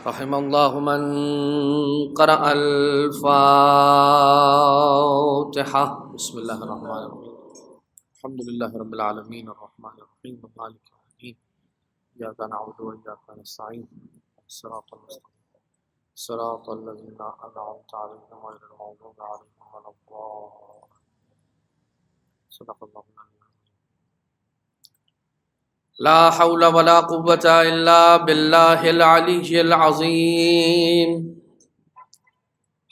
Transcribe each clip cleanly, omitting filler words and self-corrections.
رحم الله من قرأ الفاتحة. بسم الله الرحمن الرحيم. الحمد لله رب العالمين الرحمن الرحيم مالك يوم الدين إياك نعبد وإياك نستعين الصراط المستقيم صراط الذين أنعمت عليهم غير المغضوب عليهم ولا الضالين. صدق الله العظيم. لا حول ولا قوة إلا بالله العلي العظيم.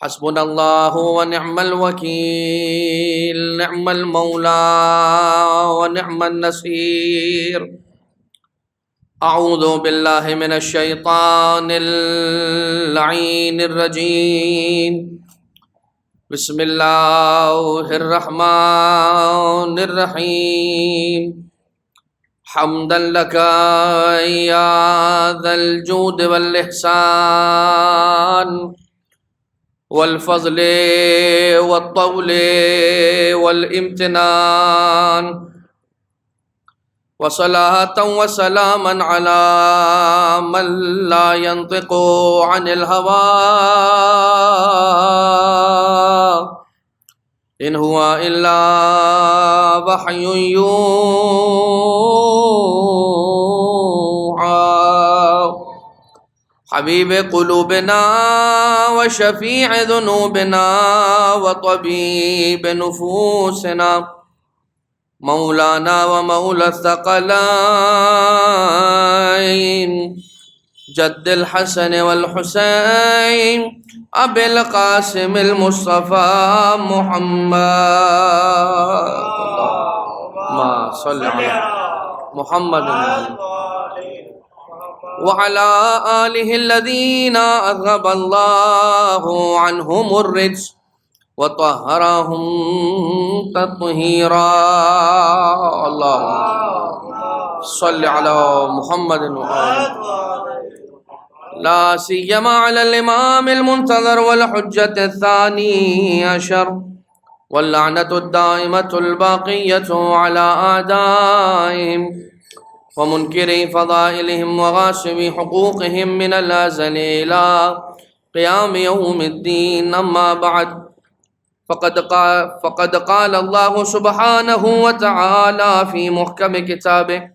حسبنا الله ونعم الوكيل، نعم المولى ونعم النصير. أعوذ بالله من الشيطان اللعين الرجيم. بسم الله الرحمن الرحيم. حمدا لك يا ذا الجود والإحسان والفضل والطول والامتنان، وصلاة وسلاما على من لا ينطق عن الهوى إن هو إلا وحي يوحى. حبيب قلوبنا وشفيع ذنوبنا وطبيب نفوسنا، مولانا ومولى الثقلين جد الحسن والحسين أبي القاسم المصطفى محمد. اللهم صل على محمد وعلى آله الذين أذهب الله عنهم الرجس وطهرهم تطهيرا. اللهم صل على محمد وآله لا سيما على الإمام المنتظر والحجة الثاني عشر، واللعنة الدائمة الباقية على أعدائهم ومنكري فضائلهم وغاصبي حقوقهم من الأزل إلى قيام يوم الدين. أما بعد، فقد قال الله سبحانه وتعالى في محكم كتابه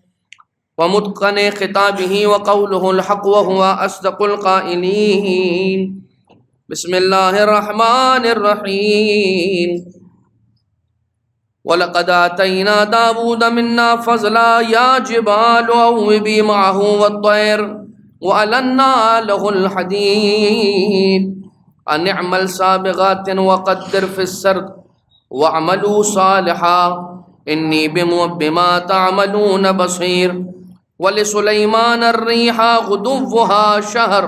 ومتقن خطابه وقوله الحق وهو أصدق القائلين. بسم الله الرحمن الرحيم. وَلَقَدْ آتَيْنَا دَاوُودَ مِنَّا فَضْلًا يَا جِبَالُ أَوِّبِي مَعَهُ وَالطَّيْرَ وَأَلَنَّا لَهُ الْحَدِيدَ أَنِ اعْمَلْ سَابِغَاتٍ وَقَدِّرْ فِي السَّرْدِ وَاعْمَلُوا صَالِحًا إِنِّي بِمَا تَعْمَلُونَ بَصِيرٌ. وَلِسُلَيْمَانَ الرِّيحَ غُدُوُّهَا شَهْرٌ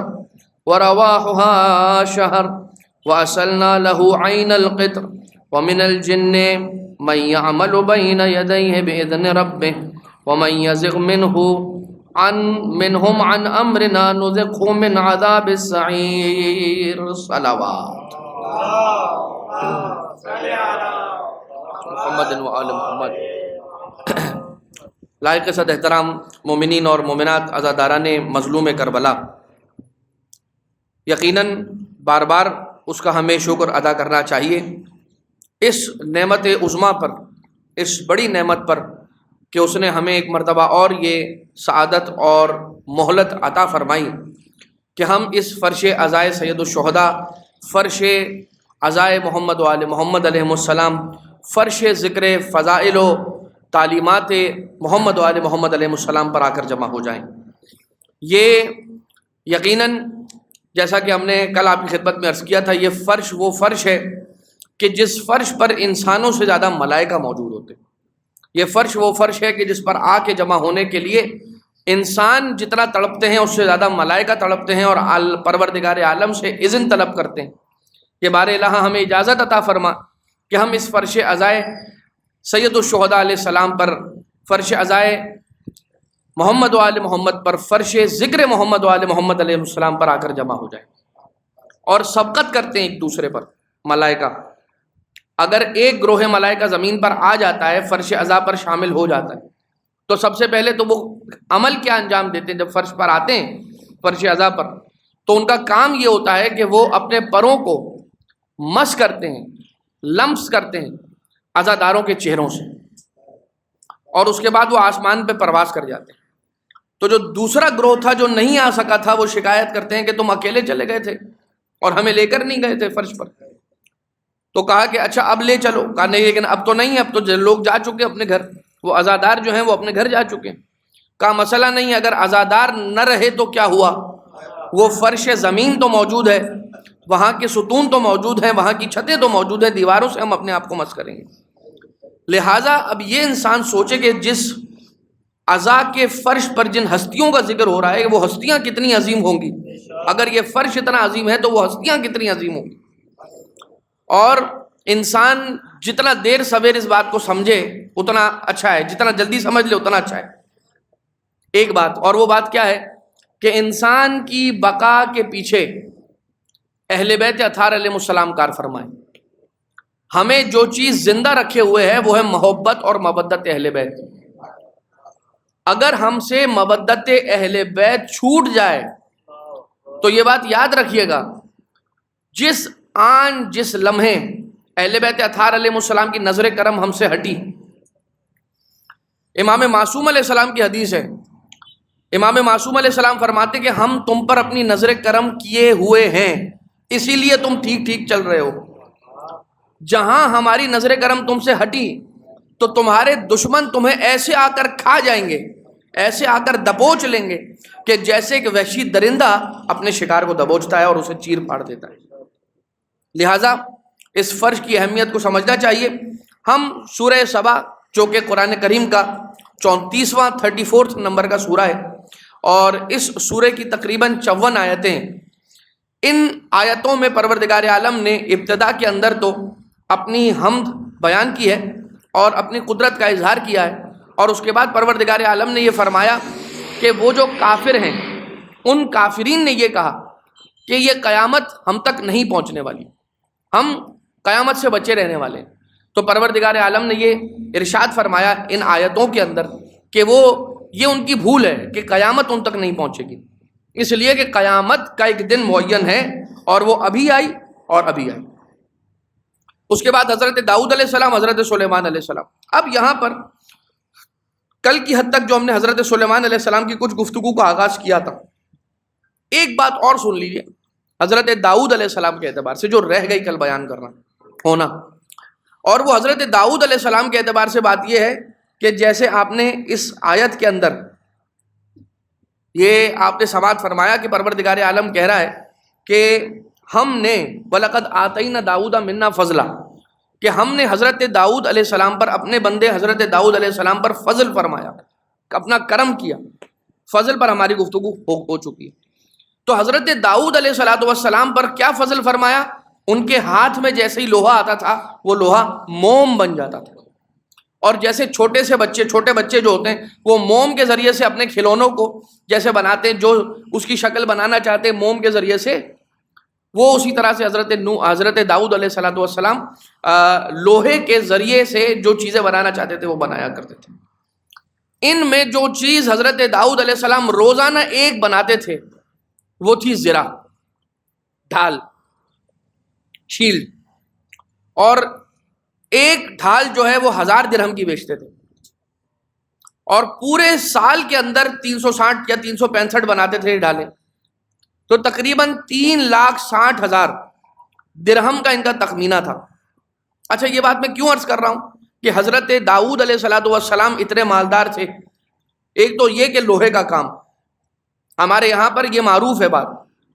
وَرَوَاحُهَا شَهْرٌ وَأَسَلْنَا لَهُ عَيْنَ الْقِطْرِ وَمِنَ الْجِنِّ من يعمل بين يديه بإذن ربه ومن يزغ منهم عن أمرنا نذقه من عذاب السعير. صلوات محمد وآل محمد. لائق صد احترام مومنین اور مومنات، عزاداران مظلوم کربلا، یقیناً بار بار اس کا ہمیں شکر ادا کرنا چاہیے اس نعمت عظمیٰ پر، اس بڑی نعمت پر کہ اس نے ہمیں ایک مرتبہ اور یہ سعادت اور مہلت عطا فرمائی کہ ہم اس فرش عزائے سید الشہداء، فرش عزائے محمد و آل محمد علیہ السلام، فرش ذکر فضائل و تعلیمات محمد و آل محمد علیہ السلام پر آ کر جمع ہو جائیں. یہ یقیناً جیسا کہ ہم نے کل آپ کی خدمت میں عرض کیا تھا، یہ فرش وہ فرش ہے کہ جس فرش پر انسانوں سے زیادہ ملائکہ موجود ہوتے. یہ فرش وہ فرش ہے کہ جس پر آ کے جمع ہونے کے لیے انسان جتنا تڑپتے ہیں اس سے زیادہ ملائکہ تڑپتے ہیں اور پروردگار عالم سے اذن طلب کرتے ہیں کہ بار الہ ہمیں اجازت عطا فرما کہ ہم اس فرش عزائے سید الشہداء علیہ السلام پر، فرش عزائے محمد و آل محمد پر، فرش ذکر محمد و آل محمد علیہ السلام پر آ کر جمع ہو جائیں. اور سبقت کرتے ہیں ایک دوسرے پر ملائکہ. اگر ایک گروہ ملائکہ زمین پر آ جاتا ہے، فرش عزا پر شامل ہو جاتا ہے، تو سب سے پہلے تو وہ عمل کیا انجام دیتے ہیں؟ جب فرش پر آتے ہیں، فرش عزا پر، تو ان کا کام یہ ہوتا ہے کہ وہ اپنے پروں کو مس کرتے ہیں، لمس کرتے ہیں عزاداروں کے چہروں سے، اور اس کے بعد وہ آسمان پہ پرواز کر جاتے ہیں۔ تو جو دوسرا گروہ تھا جو نہیں آ سکا تھا، وہ شکایت کرتے ہیں کہ تم اکیلے چلے گئے تھے اور ہمیں لے کر نہیں گئے تھے فرش پر۔ تو کہا کہ اچھا اب لے چلو، کہا نہیں لیکن اب تو نہیں، اب تو لوگ جا چکے اپنے گھر، وہ عزادار جو ہیں وہ اپنے گھر جا چکے ہیں۔ کہا مسئلہ نہیں، اگر عزادار نہ رہے تو کیا ہوا، وہ فرش زمین تو موجود ہے، وہاں کے ستون تو موجود ہیں، وہاں کی چھتیں تو موجود ہیں، دیواروں سے ہم اپنے آپ کو مس کریں گے۔ لہٰذا اب یہ انسان سوچے کہ جس عزا کے فرش پر جن ہستیوں کا ذکر ہو رہا ہے وہ ہستیاں کتنی عظیم ہوں گی، اگر یہ فرش اتنا عظیم ہے تو وہ ہستیاں کتنی عظیم ہوں گی۔ اور انسان جتنا دیر سویر اس بات کو سمجھے اتنا اچھا ہے، جتنا جلدی سمجھ لے اتنا اچھا ہے۔ ایک بات، اور وہ بات کیا ہے کہ انسان کی بقا کے پیچھے اہل بیت اطہار علیہ السلام کار فرمائے۔ ہمیں جو چیز زندہ رکھے ہوئے ہے وہ ہے محبت اور مودت اہل بیت۔ اگر ہم سے مودت اہل بیت چھوٹ جائے تو یہ بات یاد رکھیے گا، جس آن جس لمحے اہل بیت اطہار علیہ السلام کی نظر کرم ہم سے ہٹی، امام معصوم علیہ السلام کی حدیث ہے، امام معصوم علیہ السلام فرماتے کہ ہم تم پر اپنی نظر کرم کیے ہوئے ہیں، اسی لیے تم ٹھیک ٹھیک چل رہے ہو۔ جہاں ہماری نظر کرم تم سے ہٹی تو تمہارے دشمن تمہیں ایسے آ کر کھا جائیں گے، ایسے آ کر دبوچ لیں گے کہ جیسے کہ وحشی درندہ اپنے شکار کو دبوچتا ہے اور اسے چیر پاڑ دیتا ہے۔ لہٰذا اس فرش کی اہمیت کو سمجھنا چاہیے۔ ہم سورہ سبا جو کہ قرآن کریم کا 34واں 34 نمبر کا سورہ ہے، اور اس سورہ کی تقریباً 54 آیتیں، ان آیتوں میں پروردگار عالم نے ابتدا کے اندر تو اپنی حمد بیان کی ہے اور اپنی قدرت کا اظہار کیا ہے، اور اس کے بعد پروردگار عالم نے یہ فرمایا کہ وہ جو کافر ہیں ان کافرین نے یہ کہا کہ یہ قیامت ہم تک نہیں پہنچنے والی، ہم قیامت سے بچے رہنے والے ہیں۔ تو پروردگار عالم نے یہ ارشاد فرمایا ان آیتوں کے اندر کہ وہ یہ ان کی بھول ہے کہ قیامت ان تک نہیں پہنچے گی، اس لیے کہ قیامت کا ایک دن معین ہے اور وہ ابھی آئی اور ابھی آئی۔ اس کے بعد حضرت داؤد علیہ السلام، حضرت سلیمان علیہ السلام۔ اب یہاں پر کل کی حد تک جو ہم نے حضرت سلیمان علیہ السلام کی کچھ گفتگو کا آغاز کیا تھا، ایک بات اور سن لیجیے حضرت داؤد علیہ السلام کے اعتبار سے جو رہ گئی کل بیان کرنا ہونا، اور وہ حضرت داؤد علیہ السلام کے اعتبار سے بات یہ ہے کہ جیسے آپ نے اس آیت کے اندر یہ آپ نے سماعت فرمایا کہ پروردگار عالم کہہ رہا ہے کہ ہم نے وَلَقَدْ آتَيْنَا دَاوُودَ مِنَّا فَضْلًا، کہ ہم نے حضرت داؤد علیہ السلام پر، اپنے بندے حضرت داؤد علیہ السلام پر فضل فرمایا، اپنا کرم کیا، فضل پر ہماری گفتگو ہو چکی ہے۔ تو حضرت داؤد علیہ السلام پر کیا فضل فرمایا؟ ان کے ہاتھ میں جیسے ہی لوہا آتا تھا وہ لوہا موم بن جاتا تھا، اور جیسے چھوٹے بچے جو ہوتے ہیں وہ موم کے ذریعے سے اپنے کھلونوں کو جیسے بناتے ہیں، جو اس کی شکل بنانا چاہتے ہیں موم کے ذریعے سے، وہ اسی طرح سے حضرت داؤد علیہ السلام لوہے کے ذریعے سے جو چیزیں بنانا چاہتے تھے وہ بنایا کرتے تھے۔ ان میں جو چیز حضرت داؤد علیہ السلام روزانہ ایک بناتے تھے وہ تھی زرہ، ڈھال، شیلڈ، اور ایک ڈھال جو ہے وہ 1000 درہم کی بیچتے تھے، اور پورے سال کے اندر 360 یا 365 بناتے تھے یہ ڈھالیں، تو تقریباً 3,60,000 درہم کا ان کا تخمینہ تھا۔ اچھا یہ بات میں کیوں عرض کر رہا ہوں کہ حضرت داؤد علیہ السلام اتنے مالدار تھے؟ ایک تو یہ کہ لوہے کا کام ہمارے یہاں پر یہ معروف ہے بات،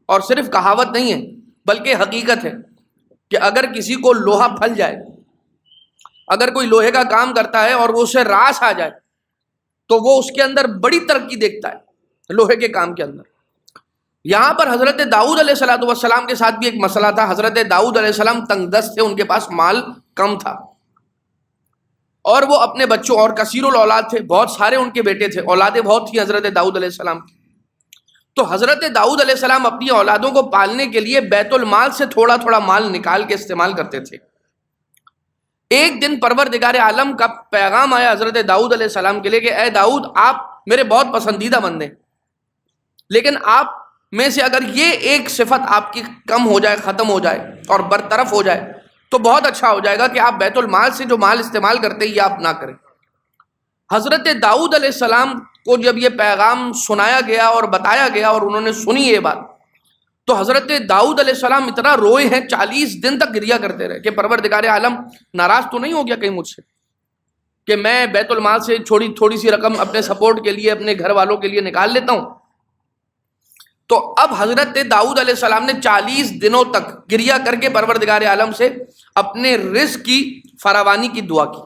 اور صرف کہاوت نہیں ہے بلکہ حقیقت ہے کہ اگر کسی کو لوہا پھل جائے، اگر کوئی لوہے کا کام کرتا ہے اور وہ اسے راس آ جائے تو وہ اس کے اندر بڑی ترقی دیکھتا ہے لوہے کے کام کے اندر۔ یہاں پر حضرت داؤد علیہ السلام کے ساتھ بھی ایک مسئلہ تھا۔ حضرت داؤد علیہ السلام تنگ دست تھے، ان کے پاس مال کم تھا، اور وہ اپنے بچوں، اور کثیر الاولاد تھے، بہت سارے ان کے بیٹے تھے، اولادیں بہت تھیں حضرت داؤد علیہ السلام کی۔ تو حضرت داؤد علیہ السلام اپنی اولادوں کو پالنے کے لیے بیت المال سے تھوڑا تھوڑا مال نکال کے استعمال کرتے تھے۔ ایک دن پروردگار عالم کا پیغام آیا حضرت داؤد علیہ السلام کے لیے کہ اے داؤد، آپ میرے بہت پسندیدہ بندے ہیں، لیکن آپ میں سے اگر یہ ایک صفت آپ کی کم ہو جائے، ختم ہو جائے اور برطرف ہو جائے تو بہت اچھا ہو جائے گا کہ آپ بیت المال سے جو مال استعمال کرتے ہیں یہ آپ نہ کریں۔ حضرت داؤد علیہ السلام کو جب یہ پیغام سنایا گیا اور بتایا گیا اور انہوں نے سنی یہ بات، تو حضرت داؤد علیہ السلام اتنا روئے ہیں، 40 دن تک گریا کرتے رہے کہ پروردگار عالم ناراض تو نہیں ہو گیا کہیں مجھ سے کہ میں بیت المال سے تھوڑی سی رقم اپنے سپورٹ کے لیے، اپنے گھر والوں کے لیے نکال لیتا ہوں۔ تو اب حضرت داؤد علیہ السلام نے 40 دنوں تک گریا کر کے پروردگار عالم سے اپنے رزق کی فراوانی کی دعا کی،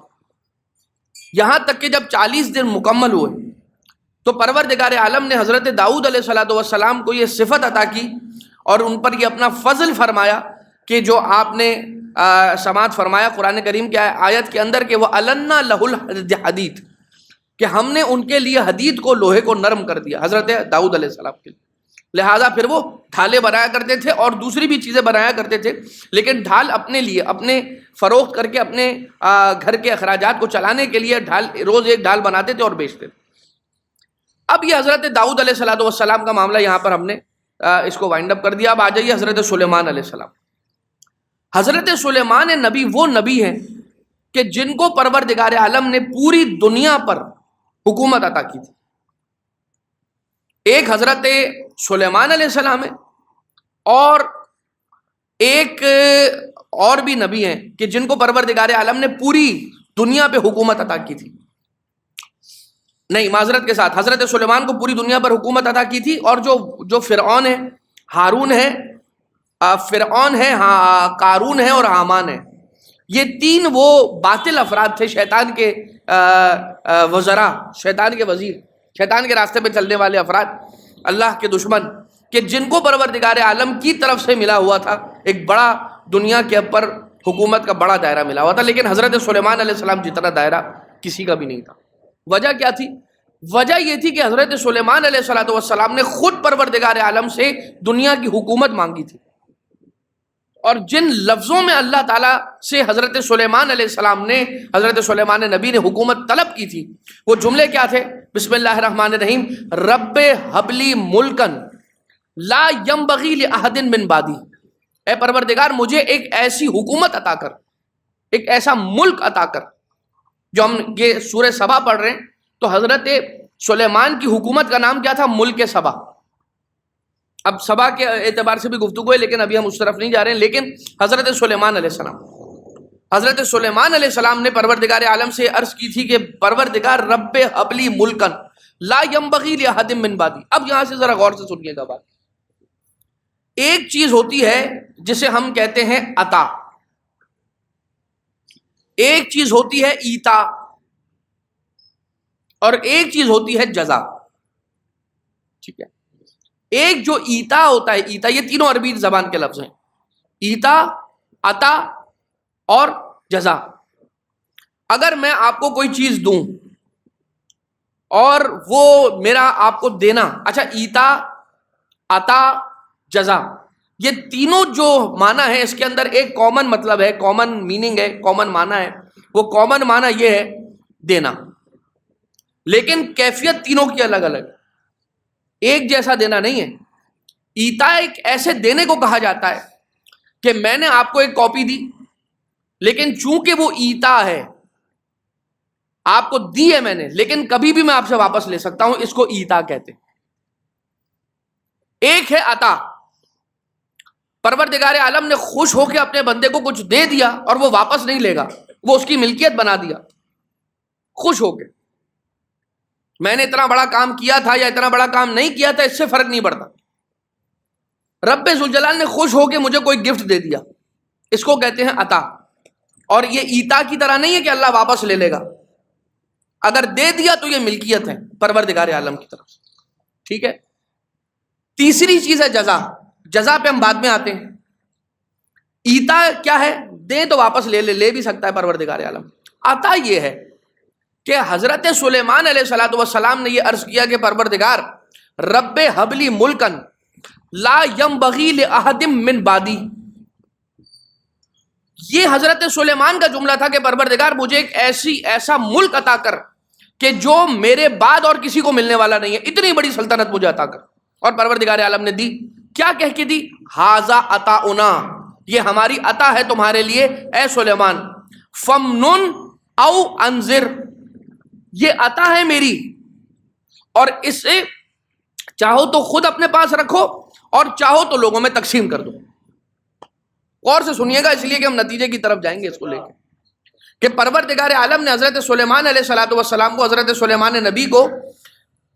یہاں تک کہ جب 40 دن مکمل ہوئے تو پروردگار عالم نے حضرت داؤد علیہ السلام کو یہ صفت عطا کی اور ان پر یہ اپنا فضل فرمایا کہ جو آپ نے سماعت فرمایا قرآن کریم کی آیت کے اندر کہ وہ النا لہ الحدید، کہ ہم نے ان کے لیے حدید کو، لوہے کو نرم کر دیا حضرت داؤد علیہ السلام کے لیے۔ لہٰذا پھر وہ ڈھالیں بنایا کرتے تھے اور دوسری بھی چیزیں بنایا کرتے تھے، لیکن ڈھال اپنے لیے، اپنے فروخت کر کے اپنے گھر کے اخراجات کو چلانے کے لیے ڈھال، روز ایک ڈھال بناتے تھے اور بیچتے تھے۔ اب یہ حضرت داؤد علیہ السلام کا معاملہ یہاں پر ہم نے اس کو وائنڈ اپ کر دیا۔ اب آ جائیے حضرت سلیمان علیہ السلام۔ حضرت سلیمان نبی وہ نبی ہیں کہ جن کو پروردگار عالم نے پوری دنیا پر حکومت عطا کی تھی۔ ایک حضرت سلیمان علیہ السلام ہے اور ایک اور بھی نبی ہیں کہ جن کو پروردگار عالم نے پوری دنیا پہ حکومت عطا کی تھی۔ نہیں، معذرت کے ساتھ، حضرت سلیمان کو پوری دنیا پر حکومت عطا کی تھی، اور جو فرعون ہے، ہارون ہے، فرعون ہے، قارون ہے اور حامان ہے، یہ تین وہ باطل افراد تھے، شیطان کے وزراء، شیطان کے وزیر، شیطان کے راستے پہ چلنے والے افراد، اللہ کے دشمن، کہ جن کو پروردگار عالم کی طرف سے ملا ہوا تھا ایک بڑا، دنیا کے اوپر حکومت کا بڑا دائرہ ملا ہوا تھا، لیکن حضرت سلیمان علیہ السلام جتنا دائرہ کسی کا بھی نہیں تھا۔ وجہ کیا تھی؟ وجہ یہ تھی کہ حضرت سلیمان علیہ السلام نے خود پروردگار عالم سے دنیا کی حکومت مانگی تھی، اور جن لفظوں میں اللہ تعالیٰ سے حضرت سلیمان علیہ السلام نے، حضرت سلیمان نبی نے حکومت طلب کی تھی، وہ جملے کیا تھے؟ بسم اللہ الرحمن الرحیم، رب ہب لی ملکن لا ینبغی لأحد من بعدی، اے پروردگار مجھے ایک ایسی حکومت عطا کر، ایک ایسا ملک عطا کر۔ جو ہم یہ سورہ سبا پڑھ رہے ہیں تو حضرت سلیمان کی حکومت کا نام کیا تھا؟ ملک سبا۔ اب سبا کے اعتبار سے بھی گفتگو ہے لیکن ابھی ہم اس طرف نہیں جا رہے ہیں، لیکن حضرت سلیمان علیہ السلام، حضرت سلیمان علیہ السلام نے پروردگار عالم سے عرض کی تھی کہ پروردگار رب ہب لی ملکن لا ینبغی لأحد من بعدی۔ اب یہاں سے ذرا غور سے سنیے گا بات۔ ایک چیز ہوتی ہے جسے ہم کہتے ہیں عطا، ایک چیز ہوتی ہے ایتا، اور ایک چیز ہوتی ہے جزا، ٹھیک ہے؟ ایک جو ایتا ہوتا ہے، ایتا، یہ تینوں عربی زبان کے لفظ ہیں، ایتا، عطا اور جزا۔ اگر میں آپ کو کوئی چیز دوں اور وہ میرا آپ کو دینا، اچھا، ایتا، عطا، جزا، یہ تینوں جو معنی ہے اس کے اندر ایک کامن مطلب ہے، کامن میننگ ہے، کامن معنی ہے۔ وہ کامن معنی یہ ہے دینا، لیکن کیفیت تینوں کی الگ الگ، ایک جیسا دینا نہیں ہے۔ ایتا ایک ایسے دینے کو کہا جاتا ہے کہ میں نے آپ کو ایک کاپی دی، لیکن چونکہ وہ ایتا ہے، آپ کو دی ہے میں نے، لیکن کبھی بھی میں آپ سے واپس لے سکتا ہوں، اس کو ایتا کہتے ہیں۔ ایک ہے عطا، پروردگار عالم نے خوش ہو کے اپنے بندے کو کچھ دے دیا اور وہ واپس نہیں لے گا، وہ اس کی ملکیت بنا دیا، خوش ہو کے۔ میں نے اتنا بڑا کام کیا تھا یا اتنا بڑا کام نہیں کیا تھا، اس سے فرق نہیں پڑتا، رب ذوالجلال نے خوش ہو کے مجھے کوئی گفٹ دے دیا، اس کو کہتے ہیں عطا۔ اور یہ ایتا کی طرح نہیں ہے کہ اللہ واپس لے لے گا، اگر دے دیا تو یہ ملکیت ہے پروردگار عالم کی طرف سے، ٹھیک ہے؟ تیسری چیز ہے جزا، جزا پہ ہم بعد میں آتے ہیں۔ ایتا کیا ہے؟ دیں تو واپس لے بھی سکتا ہے پروردگار عالم۔ عطا یہ ہے کہ حضرت سلیمان علیہ السلام نے یہ عرض کیا کہ پروردگار رب ہب لی ملکن لا ینبغی لأحد من بعدی، یہ حضرت سلیمان کا جملہ تھا کہ پروردگار مجھے ایک ایسا ملک عطا کر کہ جو میرے بعد اور کسی کو ملنے والا نہیں ہے، اتنی بڑی سلطنت مجھے عطا کر۔ اور پروردگار عالم نے دی. کیا کہہ کے دی؟ ھذا عطاؤنا، یہ ہماری عطا ہے تمہارے لیے اے سلیمان. فمنن او انذر، یہ عطا ہے میری، اور اسے چاہو تو خود اپنے پاس رکھو اور چاہو تو لوگوں میں تقسیم کر دو. غور سے سنیے گا، اس لیے کہ ہم نتیجے کی طرف جائیں گے اس کو لے کے، کہ پروردگار عالم نے حضرت سلیمان علیہ الصلوۃ والسلام کو، حضرت سلیمان نبی کو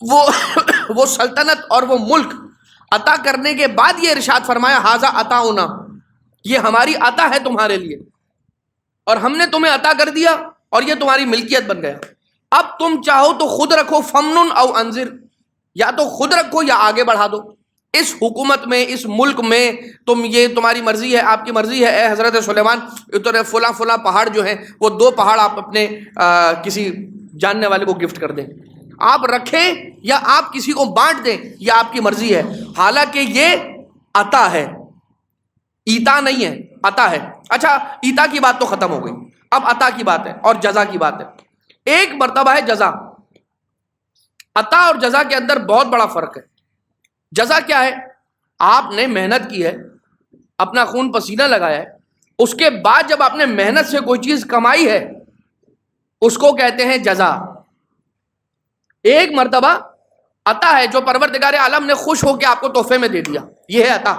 وہ سلطنت اور وہ ملک عطا کرنے کے بعد یہ ارشاد فرمایا ھذا عطاؤنا، یہ ہماری عطا ہے تمہارے لیے، اور ہم نے تمہیں عطا کر دیا اور یہ تمہاری ملکیت بن گیا. اب تم چاہو تو خود رکھو، فمنن او انذر، یا تو خود رکھو یا آگے بڑھا دو. اس حکومت میں، اس ملک میں یہ تمہاری مرضی ہے، آپ کی مرضی ہے اے حضرت سلیمان. اتنے فلاں فلاں پہاڑ جو ہیں، وہ 2 پہاڑ آپ اپنے کسی جاننے والے کو گفٹ کر دیں، آپ رکھیں یا آپ کسی کو بانٹ دیں، یہ آپ کی مرضی ہے. حالانکہ یہ عطا ہے، ایتا نہیں ہے، عطا ہے. اچھا، ایتا کی بات تو ختم ہو گئی، اب عطا کی بات ہے اور جزا کی بات ہے. ایک مرتبہ ہے جزا. عطا اور جزا کے اندر بہت بڑا فرق ہے. جزا کیا ہے؟ آپ نے محنت کی ہے، اپنا خون پسینہ لگایا ہے، اس کے بعد جب آپ نے محنت سے کوئی چیز کمائی ہے، اس کو کہتے ہیں جزا. ایک مرتبہ عطا ہے جو پروردگار عالم نے خوش ہو کے آپ کو تحفے میں دے دیا، یہ ہے عطا.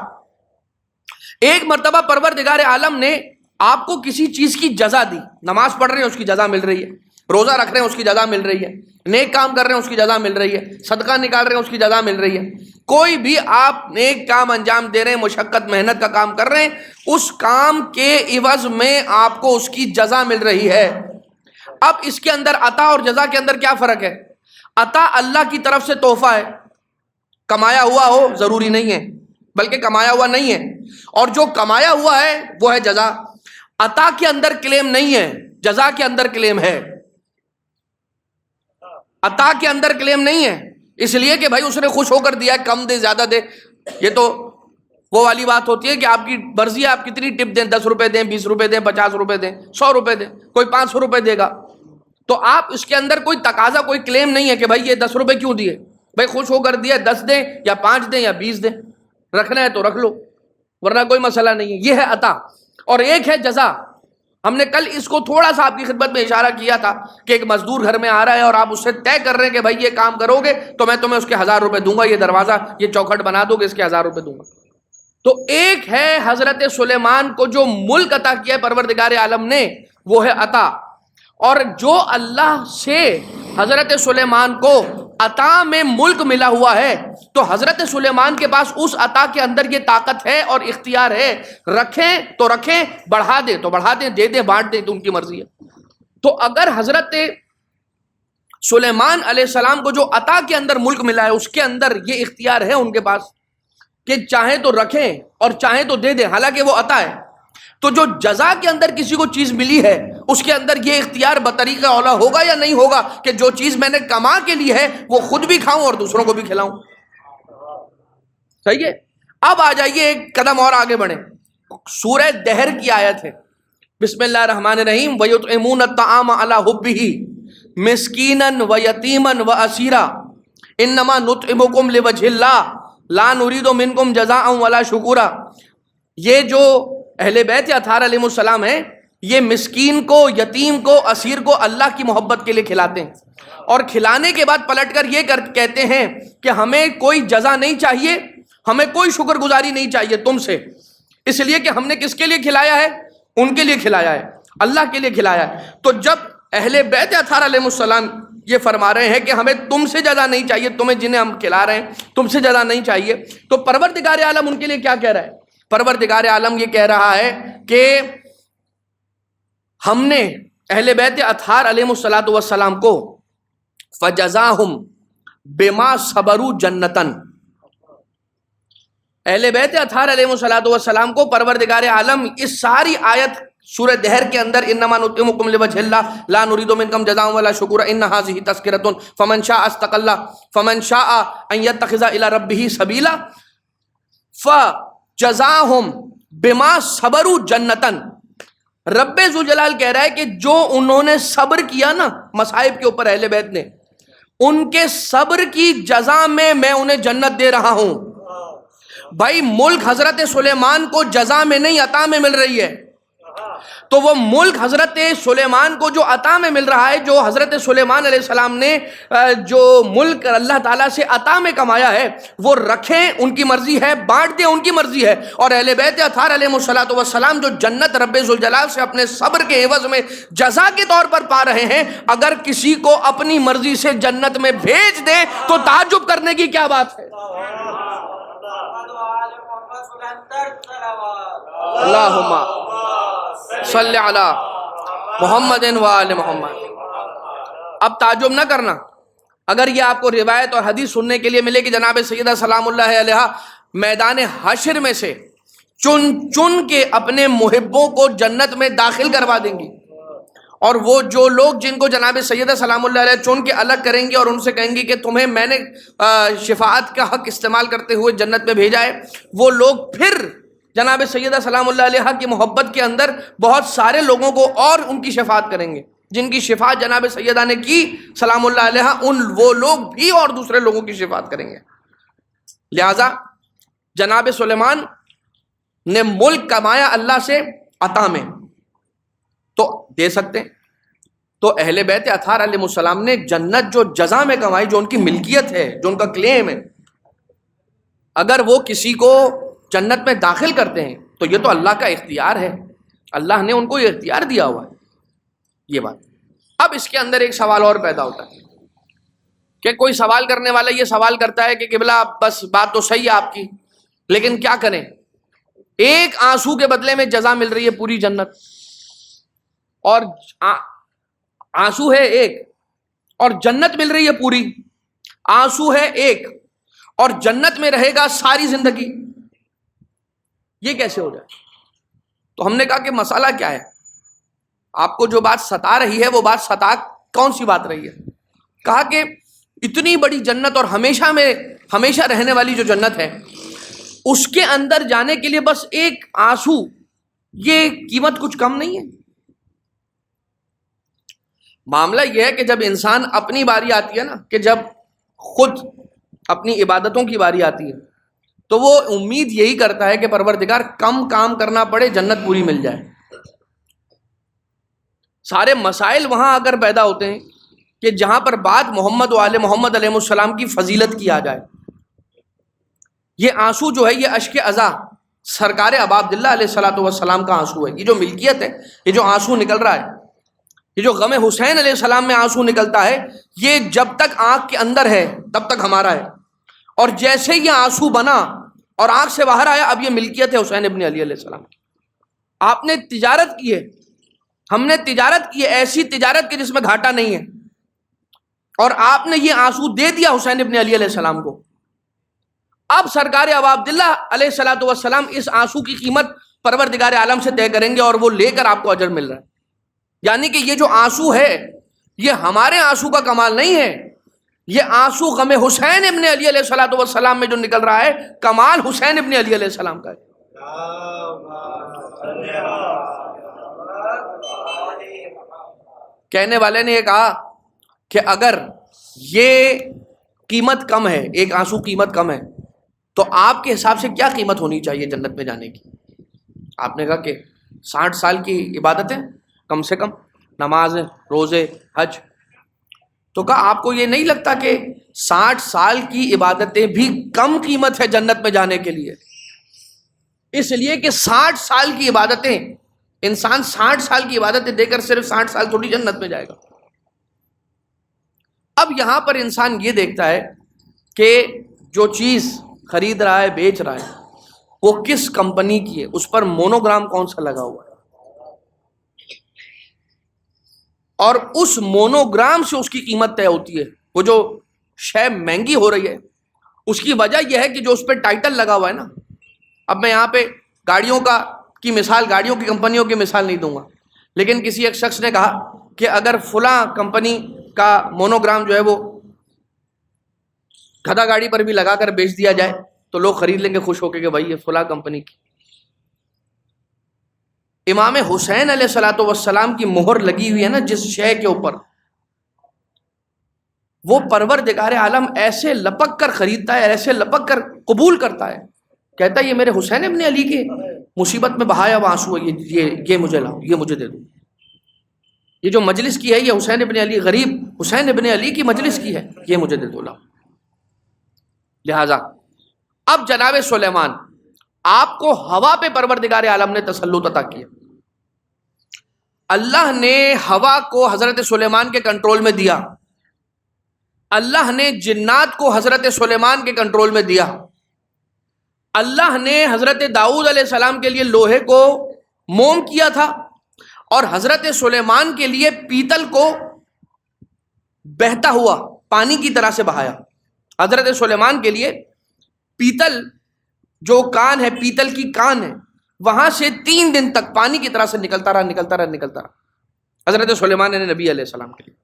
ایک مرتبہ پروردگار عالم نے آپ کو کسی چیز کی جزا دی. نماز پڑھ رہے ہیں اس کی جزا مل رہی ہے، روزہ رکھ رہے ہیں اس کی جزا مل رہی ہے، نیک کام کر رہے ہیں اس کی جزا مل رہی ہے، صدقہ نکال رہے ہیں اس کی جزا مل رہی ہے. کوئی بھی آپ نیک کام انجام دے رہے ہیں، مشقت محنت کا کام کر رہے ہیں، اس کام کے عوض میں آپ کو اس کی جزا مل رہی ہے. اب اس کے اندر عطا اور جزا کے اندر کیا فرق ہے؟ عطا اللہ کی طرف سے تحفہ ہے، کمایا ہوا ہو ضروری نہیں ہے، بلکہ کمایا ہوا نہیں ہے، اور جو کمایا ہوا ہے وہ ہے جزا. عطا کے اندر کلیم نہیں ہے، جزا کے اندر کلیم ہے. عطا کے اندر کلیم نہیں ہے، اس لیے کہ بھائی اس نے خوش ہو کر دیا، کم دے زیادہ دے. یہ تو وہ والی بات ہوتی ہے کہ آپ کی مرضی ہے، آپ کتنی ٹپ دیں، 10 روپے دیں، 20 روپے دیں، 50 روپے دیں، 100 روپے دیں، کوئی 500 روپے دے گا. تو آپ اس کے اندر کوئی تقاضا، کوئی کلیم نہیں ہے کہ بھائی یہ 10 روپے کیوں دیے، بھائی خوش ہو کر دیا، 10 دیں یا 5 دیں یا 20 دیں، رکھنا ہے تو رکھ لو، ورنہ کوئی مسئلہ نہیں ہے. یہ ہے عطا. اور ایک ہے جزا. ہم نے کل اس کو تھوڑا سا آپ کی خدمت میں اشارہ کیا تھا کہ ایک مزدور گھر میں آ رہا ہے اور آپ اس سے طے کر رہے ہیں کہ بھائی یہ کام کرو گے تو میں تمہیں اس کے 1000 روپے دوں گا، یہ دروازہ، یہ چوکھٹ بنا دو گے، اس کے 1000 روپے دوں گا. تو ایک ہے حضرت سلیمان کو جو ملک عطا کیا ہے پروردگار عالم نے، وہ ہے عطا. اور جو اللہ سے حضرت سلیمان کو عطا میں ملک ملا ہوا ہے، تو حضرت سلیمان کے پاس اس عطا کے اندر یہ طاقت ہے اور اختیار ہے، رکھیں تو رکھیں، بڑھا دیں تو بڑھا دیں، دے دیں بانٹ دیں، تو ان کی مرضی ہے. تو اگر حضرت سلیمان علیہ السلام کو جو عطا کے اندر ملک ملا ہے، اس کے اندر یہ اختیار ہے ان کے پاس کہ چاہیں تو رکھیں اور چاہیں تو دے دیں، حالانکہ وہ عطا ہے. تو جو جزا کے اندر کسی کو چیز ملی ہے، اس کے اندر یہ اختیار بطریقہ اولا ہوگا یا نہیں ہوگا کہ جو چیز میں نے کما کے لی ہے وہ خود بھی کھاؤں اور دوسروں کو بھی کھلاؤں. صحیح ہے. اب آ جائیے ایک قدم اور آگے بڑھیں. سورہ دہر کی آیت ہے، بسم اللہ الرحمن الرحیم. وَيُطْعِمُونَ الطَّعَامَ عَلَىٰ حُبِّهِ مِسْكِينًا وَيَتِيمًا وَأَسِيرًا إِنَّمَا نُطْعِمُكُمْ لِوَجْهِ اللَّهِ لَا نُرِيدُ مِنكُمْ جَزَاءً وَلَا شُكُورًا. یہ جو اہل بیت اطہار علیہ السلام ہیں، یہ مسکین کو، یتیم کو، اسیر کو اللہ کی محبت کے لیے کھلاتے ہیں، اور کھلانے کے بعد پلٹ کر یہ کہتے ہیں کہ ہمیں کوئی جزا نہیں چاہیے، ہمیں کوئی شکر گزاری نہیں چاہیے تم سے، اس لیے کہ ہم نے کس کے لیے کھلایا ہے؟ ان کے لیے کھلایا ہے، اللہ کے لیے کھلایا ہے. تو جب اہل بیت اطہار علیہ السلام یہ فرما رہے ہیں کہ ہمیں تم سے جزا نہیں چاہیے، تمہیں جنہیں ہم کھلا رہے ہیں تم سے جزا نہیں چاہیے، تو پروردگار عالم ان کے لیے کیا کہہ رہا ہے؟ پروردگار عالم یہ کہہ رہا ہے کہ ہم نے اہل بیت اطہار علیہ السلام کو فجزاہم بما صبروا جنتن، اہل بیت اطہار علیہ السلام کو پروردگار عالم اس ساری آیت سورہ دہر کے اندر انما نطعمکم لوجہ اللہ لا نرید منکم جزاء ولا شکورا ان ھذہ تذکرۃ فمن شاء استقل فمن شاء ان يتخذ الى ربہ سبیلا فجزاہم بما صبروا جنتن. رب ذوالجلال کہہ رہا ہے کہ جو انہوں نے صبر کیا نا مصائب کے اوپر اہل بیت نے، ان کے صبر کی جزا میں میں انہیں جنت دے رہا ہوں. بھائی ملک حضرت سلیمان کو جزا میں نہیں عطا میں مل رہی ہے، تو وہ ملک حضرت سلیمان کو جو عطا میں مل رہا ہے، جو حضرت سلیمان علیہ السلام نے جو ملک اللہ تعالیٰ سے عطا میں کمایا ہے، وہ رکھیں ان کی مرضی ہے، بانٹ دیں ان کی مرضی ہے. اور اہل بیت اطہار علیہ الصلوۃ والسلام جو جنت رب ذوالجلال سے اپنے صبر کے عوض میں جزا کے طور پر پا رہے ہیں، اگر کسی کو اپنی مرضی سے جنت میں بھیج دیں تو تعجب کرنے کی کیا بات ہے. اللہم صلی علی محمد و آل محمد. اب تعجب نہ کرنا اگر یہ آپ کو روایت اور حدیث سننے کے لیے ملے کہ جناب سیدہ سلام اللہ علیہا میدان حشر میں سے چن چن کے اپنے محبوں کو جنت میں داخل کروا دیں گی، اور وہ جو لوگ جن کو جناب سیدہ سلام اللہ علیہ چن کے الگ کریں گی اور ان سے کہیں گی کہ تمہیں میں نے شفاعت کا حق استعمال کرتے ہوئے جنت میں بھیجا ہے، وہ لوگ پھر جناب سیدہ سلام اللہ علیہ کی محبت کے اندر بہت سارے لوگوں کو اور ان کی شفاعت کریں گے، جن کی شفاعت جناب سیدہ نے کی سلام اللہ علیہ، وہ لوگ بھی اور دوسرے لوگوں کی شفاعت کریں گے. لہذا جناب سلیمان نے ملک کمایا اللہ سے عطا میں، تو دے سکتے ہیں. تو اہل بیت اطہار علیہ السلام نے جنت جو جزا میں کمائی، جو ان کی ملکیت ہے، جو ان کا کلیم ہے، اگر وہ کسی کو جنت میں داخل کرتے ہیں تو یہ تو اللہ کا اختیار ہے، اللہ نے ان کو یہ اختیار دیا ہوا ہے. یہ بات. اب اس کے اندر ایک سوال اور پیدا ہوتا ہے کہ کوئی سوال کرنے والا یہ سوال کرتا ہے کہ قبلہ بس بات تو صحیح ہے آپ کی، لیکن کیا کریں، ایک آنسو کے بدلے میں جزا مل رہی ہے پوری جنت، اور آنسو ہے ایک اور جنت مل رہی ہے پوری. آنسو ہے ایک اور جنت میں رہے گا ساری زندگی، یہ کیسے ہو جائے؟ تو ہم نے کہا کہ مسئلہ کیا ہے، آپ کو جو بات ستا رہی ہے وہ بات ستا کون سی بات رہی ہے؟ کہا کہ اتنی بڑی جنت اور ہمیشہ رہنے والی جو جنت ہے، اس کے اندر جانے کے لیے بس ایک آنسو، یہ قیمت کچھ کم نہیں ہے. معاملہ یہ ہے کہ جب انسان اپنی باری آتی ہے نا، کہ جب خود اپنی عبادتوں کی باری آتی ہے تو وہ امید یہی کرتا ہے کہ پروردگار کم کام کرنا پڑے، جنت پوری مل جائے. سارے مسائل وہاں اگر پیدا ہوتے ہیں کہ جہاں پر بات محمد و آل محمد علیہ السلام کی فضیلت کی آ جائے. یہ آنسو جو ہے، یہ اشک عزا سرکار ابا عبداللہ علیہ الصلوۃ والسلام کا آنسو ہے. یہ جو ملکیت ہے، یہ جو آنسو نکل رہا ہے، یہ جو غم حسین علیہ السلام میں آنسو نکلتا ہے، یہ جب تک آنکھ کے اندر ہے تب تک ہمارا ہے، اور جیسے یہ آنسو بنا اور آنکھ سے باہر آیا، اب یہ ملکیت ہے حسین ابن علی علیہ السلام کی. آپ نے تجارت کی ہے، ہم نے تجارت کی ہے، ایسی تجارت کی جس میں گھاٹا نہیں ہے، اور آپ نے یہ آنسو دے دیا حسین ابن علی علیہ السلام کو. اب سرکار ابا عبداللہ علیہ الصلوۃ والسلام اس آنسو کی قیمت پروردگار عالم سے طے کریں گے، اور وہ لے کر آپ کو اجر مل رہا ہے. یعنی کہ یہ جو آنسو ہے، یہ ہمارے آنسو کا کمال نہیں ہے، یہ آنسو غم حسین ابن علی علیہ الصلوۃ والسلام میں جو نکل رہا ہے، کمال حسین ابن علی علیہ السلام کا ہے. کہنے والے نے یہ کہا کہ اگر یہ قیمت کم ہے، ایک آنسو قیمت کم ہے، تو آپ کے حساب سے کیا قیمت ہونی چاہیے جنت میں جانے کی؟ آپ نے کہا کہ 60 سال کی عبادتیں کم سے کم، نمازیں، روزے، حج. تو کہا آپ کو یہ نہیں لگتا کہ 60 سال کی عبادتیں بھی کم قیمت ہے جنت میں جانے کے لیے؟ اس لیے کہ 60 سال کی عبادتیں، انسان 60 سال کی عبادتیں دے کر صرف 60 سال تھوڑی جنت میں جائے گا. اب یہاں پر انسان یہ دیکھتا ہے کہ جو چیز خرید رہا ہے، بیچ رہا ہے، وہ کس کمپنی کی ہے، اس پر مونوگرام کون سا لگا ہوا ہے، اور اس مونوگرام سے اس کی قیمت طے ہوتی ہے. وہ جو شے مہنگی ہو رہی ہے اس کی وجہ یہ ہے کہ جو اس پہ ٹائٹل لگا ہوا ہے نا. اب میں یہاں پہ گاڑیوں کی مثال، گاڑیوں کی کمپنیوں کی مثال نہیں دوں گا، لیکن کسی ایک شخص نے کہا کہ اگر فلاں کمپنی کا مونوگرام جو ہے وہ گدھا گاڑی پر بھی لگا کر بیچ دیا جائے تو لوگ خرید لیں گے خوش ہو کے کہ بھائی یہ فلاں کمپنی کی. امام حسین علیہ الصلوۃ والسلام کی مہر لگی ہوئی ہے نا جس شے کے اوپر، وہ پروردگار عالم ایسے لپک کر خریدتا ہے، ایسے لپک کر قبول کرتا ہے، کہتا ہے یہ میرے حسین ابن علی کے مصیبت میں بہایا ہوا آنسو ہے، یہ مجھے لاؤ، یہ مجھے دے دو. یہ جو مجلس کی ہے یہ حسین ابن علی، غریب حسین ابن علی کی مجلس کی ہے، یہ مجھے دے دو لاؤ. لہذا اب جناب سلیمان، آپ کو ہوا پہ پروردگار عالم نے تسلط عطا کیا. اللہ نے ہوا کو حضرت سلیمان کے کنٹرول میں دیا، اللہ نے جنات کو حضرت سلیمان کے کنٹرول میں دیا، اللہ نے حضرت داؤد علیہ السلام کے لیے لوہے کو موم کیا تھا اور حضرت سلیمان کے لیے پیتل کو بہتا ہوا پانی کی طرح سے بہایا. حضرت سلیمان کے لیے پیتل جو کان ہے، پیتل کی کان ہے، وہاں سے 3 دن تک پانی کی طرح سے نکلتا رہا حضرت سلیمان نے نبی علیہ السلام کے لیے.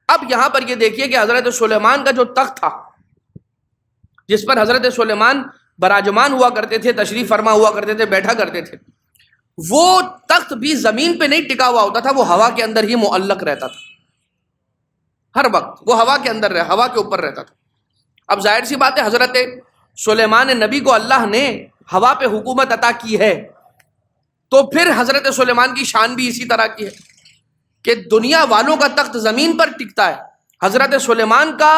اب یہاں پر یہ دیکھیے کہ حضرت سلیمان کا جو تخت تھا، جس پر حضرت سلیمان براجمان ہوا کرتے تھے، تشریف فرما ہوا کرتے تھے، بیٹھا کرتے تھے، وہ تخت بھی زمین پہ نہیں ٹکا ہوا ہوتا تھا، وہ ہوا کے اندر ہی معلق رہتا تھا. ہر وقت وہ ہوا کے اندر ہوا کے اوپر رہتا تھا. اب ظاہر سی بات ہے حضرت سلیمان نبی کو اللہ نے ہوا پہ حکومت عطا کی ہے، تو پھر حضرت سلیمان کی شان بھی اسی طرح کی ہے کہ دنیا والوں کا تخت زمین پر ٹکتا ہے، حضرت سلیمان کا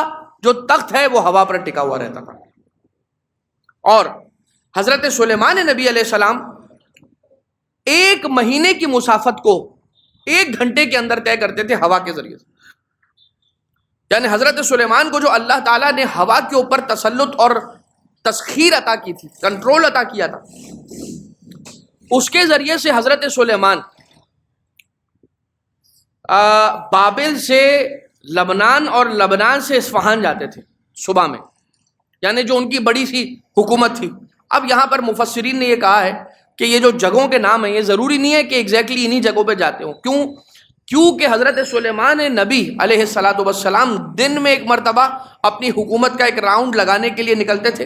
جو تخت ہے وہ ہوا پر ٹکا ہوا رہتا تھا. اور حضرت سلیمان نبی علیہ السلام 1 مہینے کی مسافت کو 1 گھنٹے کے اندر طے کرتے تھے ہوا کے ذریعے سے. یعنی حضرت سلیمان کو جو اللہ تعالیٰ نے ہوا کے اوپر تسلط اور تسخیر عطا کی تھی، کنٹرول عطا کیا تھا، اس کے ذریعے سے حضرت سلیمان بابل سے لبنان اور لبنان سے اصفہان جاتے تھے صبح میں، یعنی جو ان کی بڑی سی حکومت تھی. اب یہاں پر مفسرین نے یہ کہا ہے کہ یہ جو جگہوں کے نام ہیں یہ ضروری نہیں ہے کہ ایگزیکٹلی انہی جگہوں پہ جاتے ہوں. کیونکہ حضرت سلیمان نبی علیہ الصلاۃ والسلام دن میں 1 مرتبہ اپنی حکومت کا 1 راؤنڈ لگانے کے لیے نکلتے تھے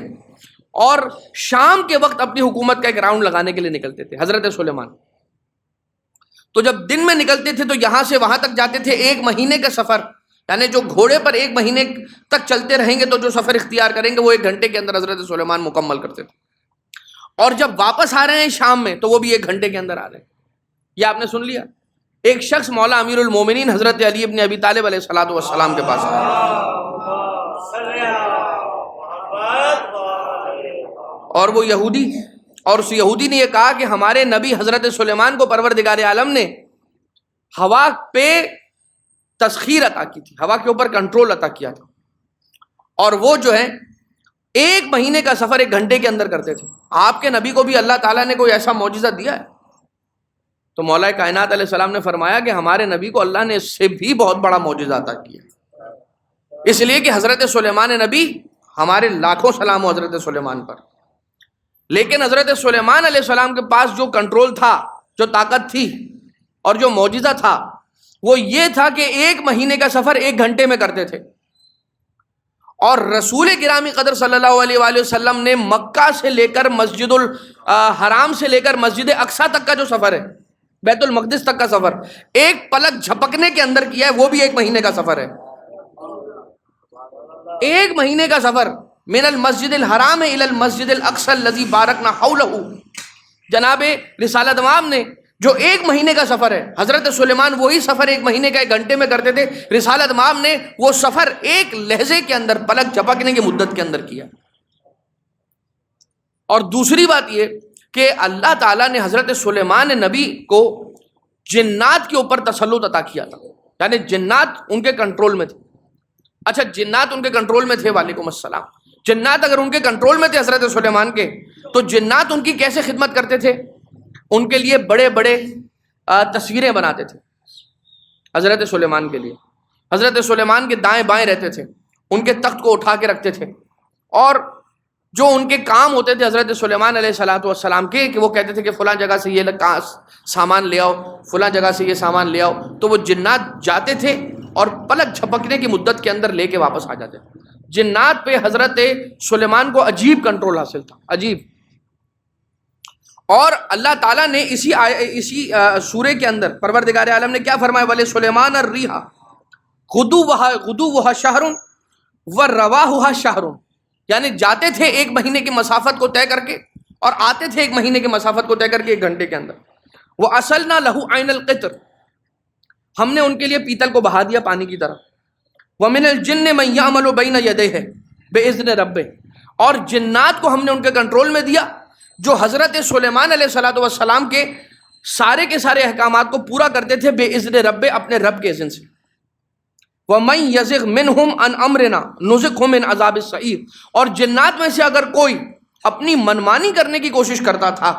اور شام کے وقت اپنی حکومت کا 1 راؤنڈ لگانے کے لیے نکلتے تھے حضرت سلیمان. تو جب دن میں نکلتے تھے تو یہاں سے وہاں تک جاتے تھے 1 مہینے کا سفر، یعنی جو گھوڑے پر 1 مہینے تک چلتے رہیں گے تو جو سفر اختیار کریں گے وہ 1 گھنٹے کے اندر حضرت سلیمان مکمل کرتے تھے. اور جب واپس آ رہے ہیں شام میں تو وہ بھی 1 گھنٹے کے اندر آ رہے ہیں. یہ آپ نے سن لیا. ایک شخص مولا امیر المومنین حضرت علی ابن ابی طالب علیہ الصلوۃ والسلام کے پاس آیا اور وہ یہودی، اور اس یہودی نے یہ کہا کہ ہمارے نبی حضرت سلیمان کو پروردگار عالم نے ہوا پہ تسخیر عطا کی تھی، ہوا کے اوپر کنٹرول عطا کیا تھا، اور وہ جو ہے 1 مہینے کا سفر 1 گھنٹے کے اندر کرتے تھے. آپ کے نبی کو بھی اللہ تعالیٰ نے کوئی ایسا معجزہ دیا ہے؟ تو مولا کائنات علیہ السلام نے فرمایا کہ ہمارے نبی کو اللہ نے اس سے بھی بہت بڑا معجزہ عطا کیا، اس لیے کہ حضرت سلیمان نبی، ہمارے لاکھوں سلام ہو حضرت سلیمان پر، لیکن حضرت سلیمان علیہ السلام کے پاس جو کنٹرول تھا، جو طاقت تھی اور جو معجزہ تھا وہ یہ تھا کہ 1 مہینے کا سفر 1 گھنٹے میں کرتے تھے. اور رسول گرامی قدر صلی اللہ علیہ وآلہ وسلم نے مکہ سے لے کر مسجد الحرام سے لے کر مسجد اقصیٰ تک کا جو سفر ہے، بیت المقدس تک کا سفر، 1 پلک جھپکنے کے اندر کیا ہے، وہ بھی 1 مہینے کا سفر ہے. 1 مہینے کا سفر من المسجد الحرام الی المسجد الاقصی الذی بارکنا حولہ. جناب رسالت امام نے جو 1 مہینے کا سفر ہے، حضرت سلیمان وہی سفر 1 مہینے کا 1 گھنٹے میں کرتے تھے. رسالت امام نے وہ سفر 1 لہجے کے اندر، پلک جھپکنے کی مدت کے اندر کیا. اور دوسری بات یہ کہ اللہ تعالیٰ نے حضرت سلیمان نبی کو جنات کے اوپر تسلط عطا کیا تھا، یعنی جنات ان کے کنٹرول میں تھے. اچھا، جنات ان کے کنٹرول میں تھے، وعلیکم السلام. جنات اگر ان کے کنٹرول میں تھے حضرت سلیمان کے، تو جنات ان کی کیسے خدمت کرتے تھے؟ ان کے لیے بڑے بڑے تصویریں بناتے تھے حضرت سلیمان کے لیے. حضرت سلیمان کے دائیں بائیں رہتے تھے، ان کے تخت کو اٹھا کے رکھتے تھے، اور جو ان کے کام ہوتے تھے حضرت سلیمان علیہ الصلوۃ والسلام کے، کہ وہ کہتے تھے کہ فلاں جگہ سے یہ سامان لے آؤ، فلاں جگہ سے یہ سامان لے آؤ، تو وہ جنات جاتے تھے اور پلک جھپکنے کی مدت کے اندر لے کے واپس آ جاتے تھے. جنات پہ حضرت سلیمان کو عجیب کنٹرول حاصل تھا، عجیب. اور اللہ تعالیٰ نے اسی سورے کے اندر پروردگار عالم نے کیا فرمایا؟ وَلِسُلَيْمَانَ الرِّيحَ، غدوها شہر ورواحها شہر، یعنی جاتے تھے 1 مہینے کی مسافت کو طے کر کے اور آتے تھے 1 مہینے کی مسافت کو طے کر کے 1 گھنٹے کے اندر. وَأَصَلْنَا لَهُ عَيْنَ الْقِطْرِ، ہم نے ان کے لیے پیتل کو بہا دیا پانی کی طرح. وَمِنَ الْجِنِّ مَن يَعْمَلُ بَيْنَ يَدَيْهِ بِإِذْنِ رَبِّهِ، اور جنات کو ہم نے ان کے کنٹرول میں دیا جو حضرت سلیمان علیہ السلام کے سارے احکامات کو پورا کرتے تھے بِإِذْنِ رَبِّهِ، اپنے رب کے اذن سے. وَمَن يَزِغْ مِنْهُمْ عَنْ أَمْرِنَا نُذِقْهُ مِنْ عَذَابِ السَّعِيرِ، اور جنات میں سے اگر کوئی اپنی منمانی کرنے کی کوشش کرتا تھا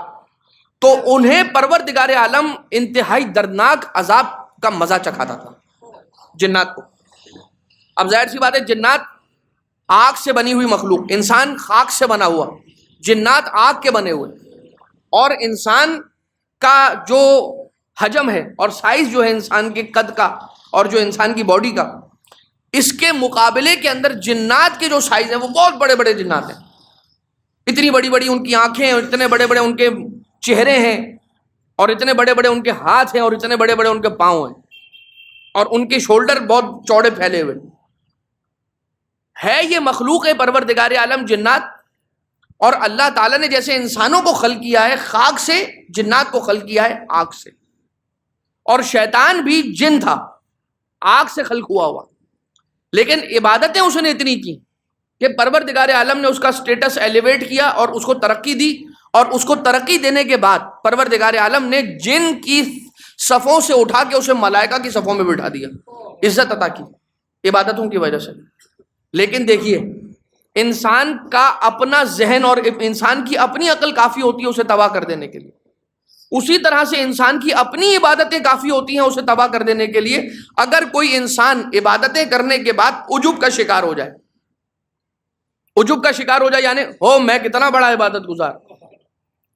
تو انہیں پروردگار عالم انتہائی دردناک عذاب کا مزہ چکھاتا تھا جنات کو. اب ظاہر سی بات ہے، جنات آگ سے بنی ہوئی مخلوق، انسان خاک سے بنا ہوا، جنات آگ کے بنے ہوئے، اور انسان کا جو حجم ہے اور سائز جو ہے انسان کے قد کا اور جو انسان کی باڈی کا، اس کے مقابلے کے اندر جنات کے جو سائز ہیں وہ بہت بڑے بڑے جنات ہیں. اتنی بڑی بڑی ان کی آنکھیں ہیں، اتنے بڑے بڑے ان کے چہرے ہیں، اور اتنے بڑے بڑے ان کے ہاتھ ہیں، اور اتنے بڑے بڑے ان کے پاؤں ہیں، اور ان کے شولڈر بہت چوڑے پھیلے ہوئے ہے. یہ مخلوق ہے پروردگار عالم جنات. اور اللہ تعالیٰ نے جیسے انسانوں کو خلق کیا ہے خاک سے، جنات کو خلق کیا ہے آگ سے. اور شیطان بھی جن تھا، آگ سے خلق ہوا ہوا، لیکن عبادتیں اس نے اتنی کی کہ پروردگار عالم نے اس کا سٹیٹس ایلیویٹ کیا اور اس کو ترقی دی. اور اس کو ترقی دینے کے بعد پروردگار عالم نے جن کی صفوں سے اٹھا کے اسے ملائکہ کی صفوں میں بٹھا دیا، عزت عطا کی عبادتوں کی وجہ سے. لیکن دیکھیے، انسان کا اپنا ذہن اور انسان کی اپنی عقل کافی ہوتی ہے اسے تباہ کر دینے کے لیے، اسی طرح سے انسان کی اپنی عبادتیں کافی ہوتی ہیں اسے تباہ کر دینے کے لیے. اگر کوئی انسان عبادتیں کرنے کے بعد عجب کا شکار ہو جائے، عجب کا شکار ہو جائے، یعنی ہو میں کتنا بڑا عبادت گزار،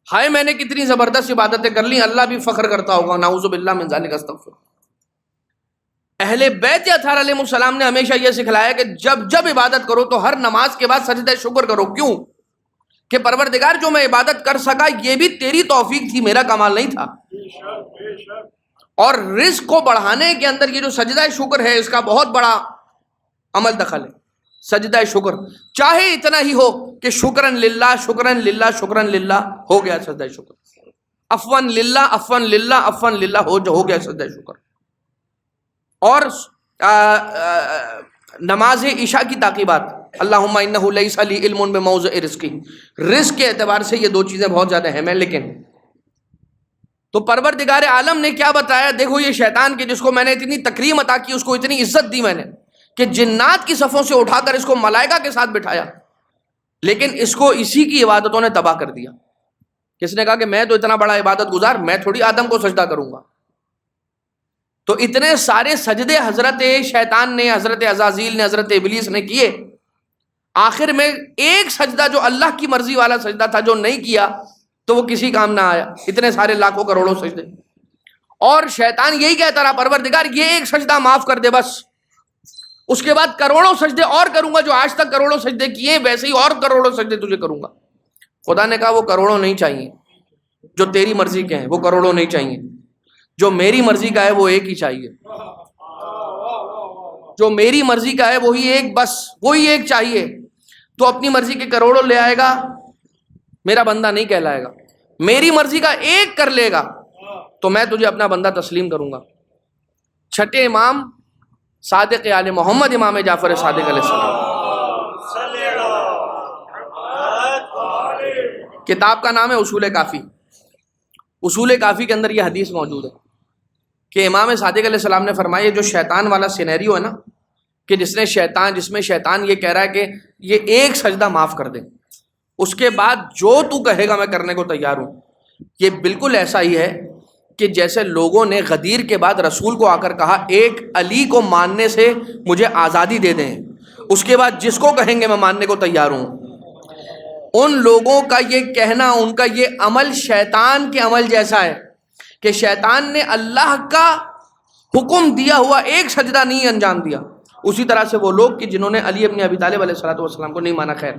ہائے میں نے کتنی زبردست عبادتیں کر لی، اللہ بھی فخر کرتا ہوگا، نعوذ باللہ من ذالک، استغفر. اہل بیت اطہار علیہ السلام نے ہمیشہ یہ سکھلایا کہ جب عبادت کرو تو ہر نماز کے بعد سجدہ شکر کرو. کیوں؟ کہ پروردگار جو میں عبادت کر سکا یہ بھی تیری توفیق تھی، میرا کمال نہیں تھا. اور رزق کو بڑھانے کے اندر یہ جو سجدہ شکر ہے اس کا بہت بڑا عمل دخل ہے. سجدہ شکر چاہے اتنا ہی ہو کہ شکرن للہ شکرن للہ شکرن للہ ہو گیا سجدہ شکر، افون للہ افون للہ افون للہ ہو گیا سجدہ شکر. اور نماز عشاء کی تعقیبات، اللہم انہ لیس لی علم بموضع رزقی، رزق کے اعتبار سے یہ 2 چیزیں بہت زیادہ اہم ہیں. لیکن تو پروردگار عالم نے کیا بتایا، دیکھو یہ شیطان کے جس کو میں نے اتنی تکریم عطا کی، اس کو اتنی عزت دی میں نے کہ جنات کی صفوں سے اٹھا کر اس کو ملائکہ کے ساتھ بٹھایا، لیکن اس کو اسی کی عبادتوں نے تباہ کر دیا. کس نے کہا کہ میں تو اتنا بڑا عبادت گزار، میں تھوڑی آدم کو سجدہ کروں گا. تو اتنے سارے سجدے حضرت شیطان نے، حضرت عزازیل نے، حضرت ابلیس نے کیے، آخر میں ایک سجدہ جو اللہ کی مرضی والا سجدہ تھا جو نہیں کیا تو وہ کسی کام نہ آیا. اتنے سارے لاکھوں کروڑوں سجدے، اور شیطان یہی کہتا رہا پروردگار یہ ایک سجدہ معاف کر دے بس، اس کے بعد کروڑوں سجدے اور کروں گا، جو آج تک کروڑوں سجدے کیے ویسے ہی اور کروڑوں سجدے تجھے کروں گا. خدا نے کہا وہ کروڑوں نہیں چاہیے جو تیری مرضی کے ہیں، وہ کروڑوں نہیں چاہیے، جو میری مرضی کا ہے وہ ایک ہی چاہیے، جو میری مرضی کا ہے وہی ایک، بس وہی ایک چاہیے. تو اپنی مرضی کے کروڑوں لے آئے گا میرا بندہ نہیں کہلائے گا، میری مرضی کا ایک کر لے گا تو میں تجھے اپنا بندہ تسلیم کروں گا. چھٹے امام صادق آل محمد امام جعفر صادق علیہ السلام، کتاب کا نام ہے اصول کافی. اصول کافی کے اندر یہ حدیث موجود ہے کہ امام صادق علیہ السلام نے فرمایا جو شیطان والا سینیریو ہے نا، کہ جس میں شیطان یہ کہہ رہا ہے کہ یہ ایک سجدہ معاف کر دے، اس کے بعد جو تو کہے گا میں کرنے کو تیار ہوں، یہ بالکل ایسا ہی ہے کہ جیسے لوگوں نے غدیر کے بعد رسول کو آ کر کہا ایک علی کو ماننے سے مجھے آزادی دے دیں، اس کے بعد جس کو کہیں گے میں ماننے کو تیار ہوں. ان لوگوں کا یہ کہنا، ان کا یہ عمل شیطان کے عمل جیسا ہے کہ شیطان نے اللہ کا حکم دیا ہوا ایک سجدہ نہیں انجام دیا. اسی طرح سے وہ لوگ کہ جنہوں نے علی ابن ابی طالب علیہ السلام کو نہیں مانا. خیر،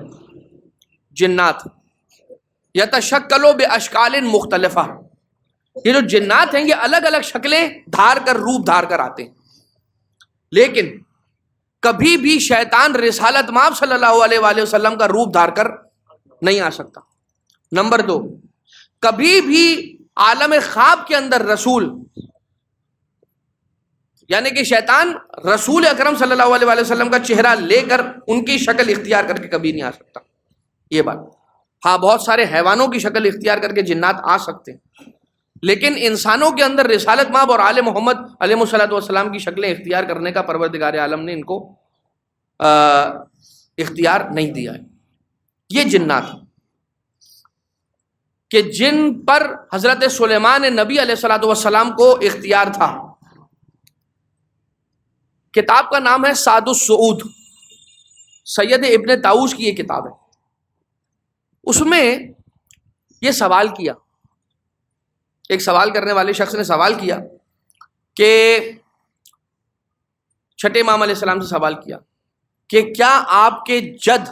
جنات یتشکلوا باشکال مختلفہ، یہ جو جنات ہیں یہ الگ الگ شکلیں دھار کر، روپ دھار کر آتے ہیں، لیکن کبھی بھی شیطان رسالت مآب صلی اللہ علیہ وآلہ وسلم کا روپ دھار کر نہیں آ سکتا۔ نمبر 2، کبھی بھی عالم خواب کے اندر رسول، یعنی کہ شیطان رسول اکرم صلی اللہ علیہ وآلہ وسلم کا چہرہ لے کر ان کی شکل اختیار کر کے کبھی نہیں آ سکتا، یہ بات۔ ہاں، بہت سارے حیوانوں کی شکل اختیار کر کے جنات آ سکتے ہیں، لیکن انسانوں کے اندر رسالت مآب اور آل محمد علیہ الصلوۃ والسلام کی شکلیں اختیار کرنے کا پروردگار عالم نے ان کو اختیار نہیں دیا ہے۔ یہ جنات کہ جن پر حضرت سلیمان نبی علیہ الصلوۃ والسلام کو اختیار تھا۔ کتاب کا نام ہے سعد السعود، سید ابن طاؤس کی یہ کتاب ہے۔ اس میں یہ سوال کیا، ایک سوال کرنے والے شخص نے سوال کیا کہ چھٹے امام علیہ السلام سے سوال کیا کہ کیا آپ کے جد،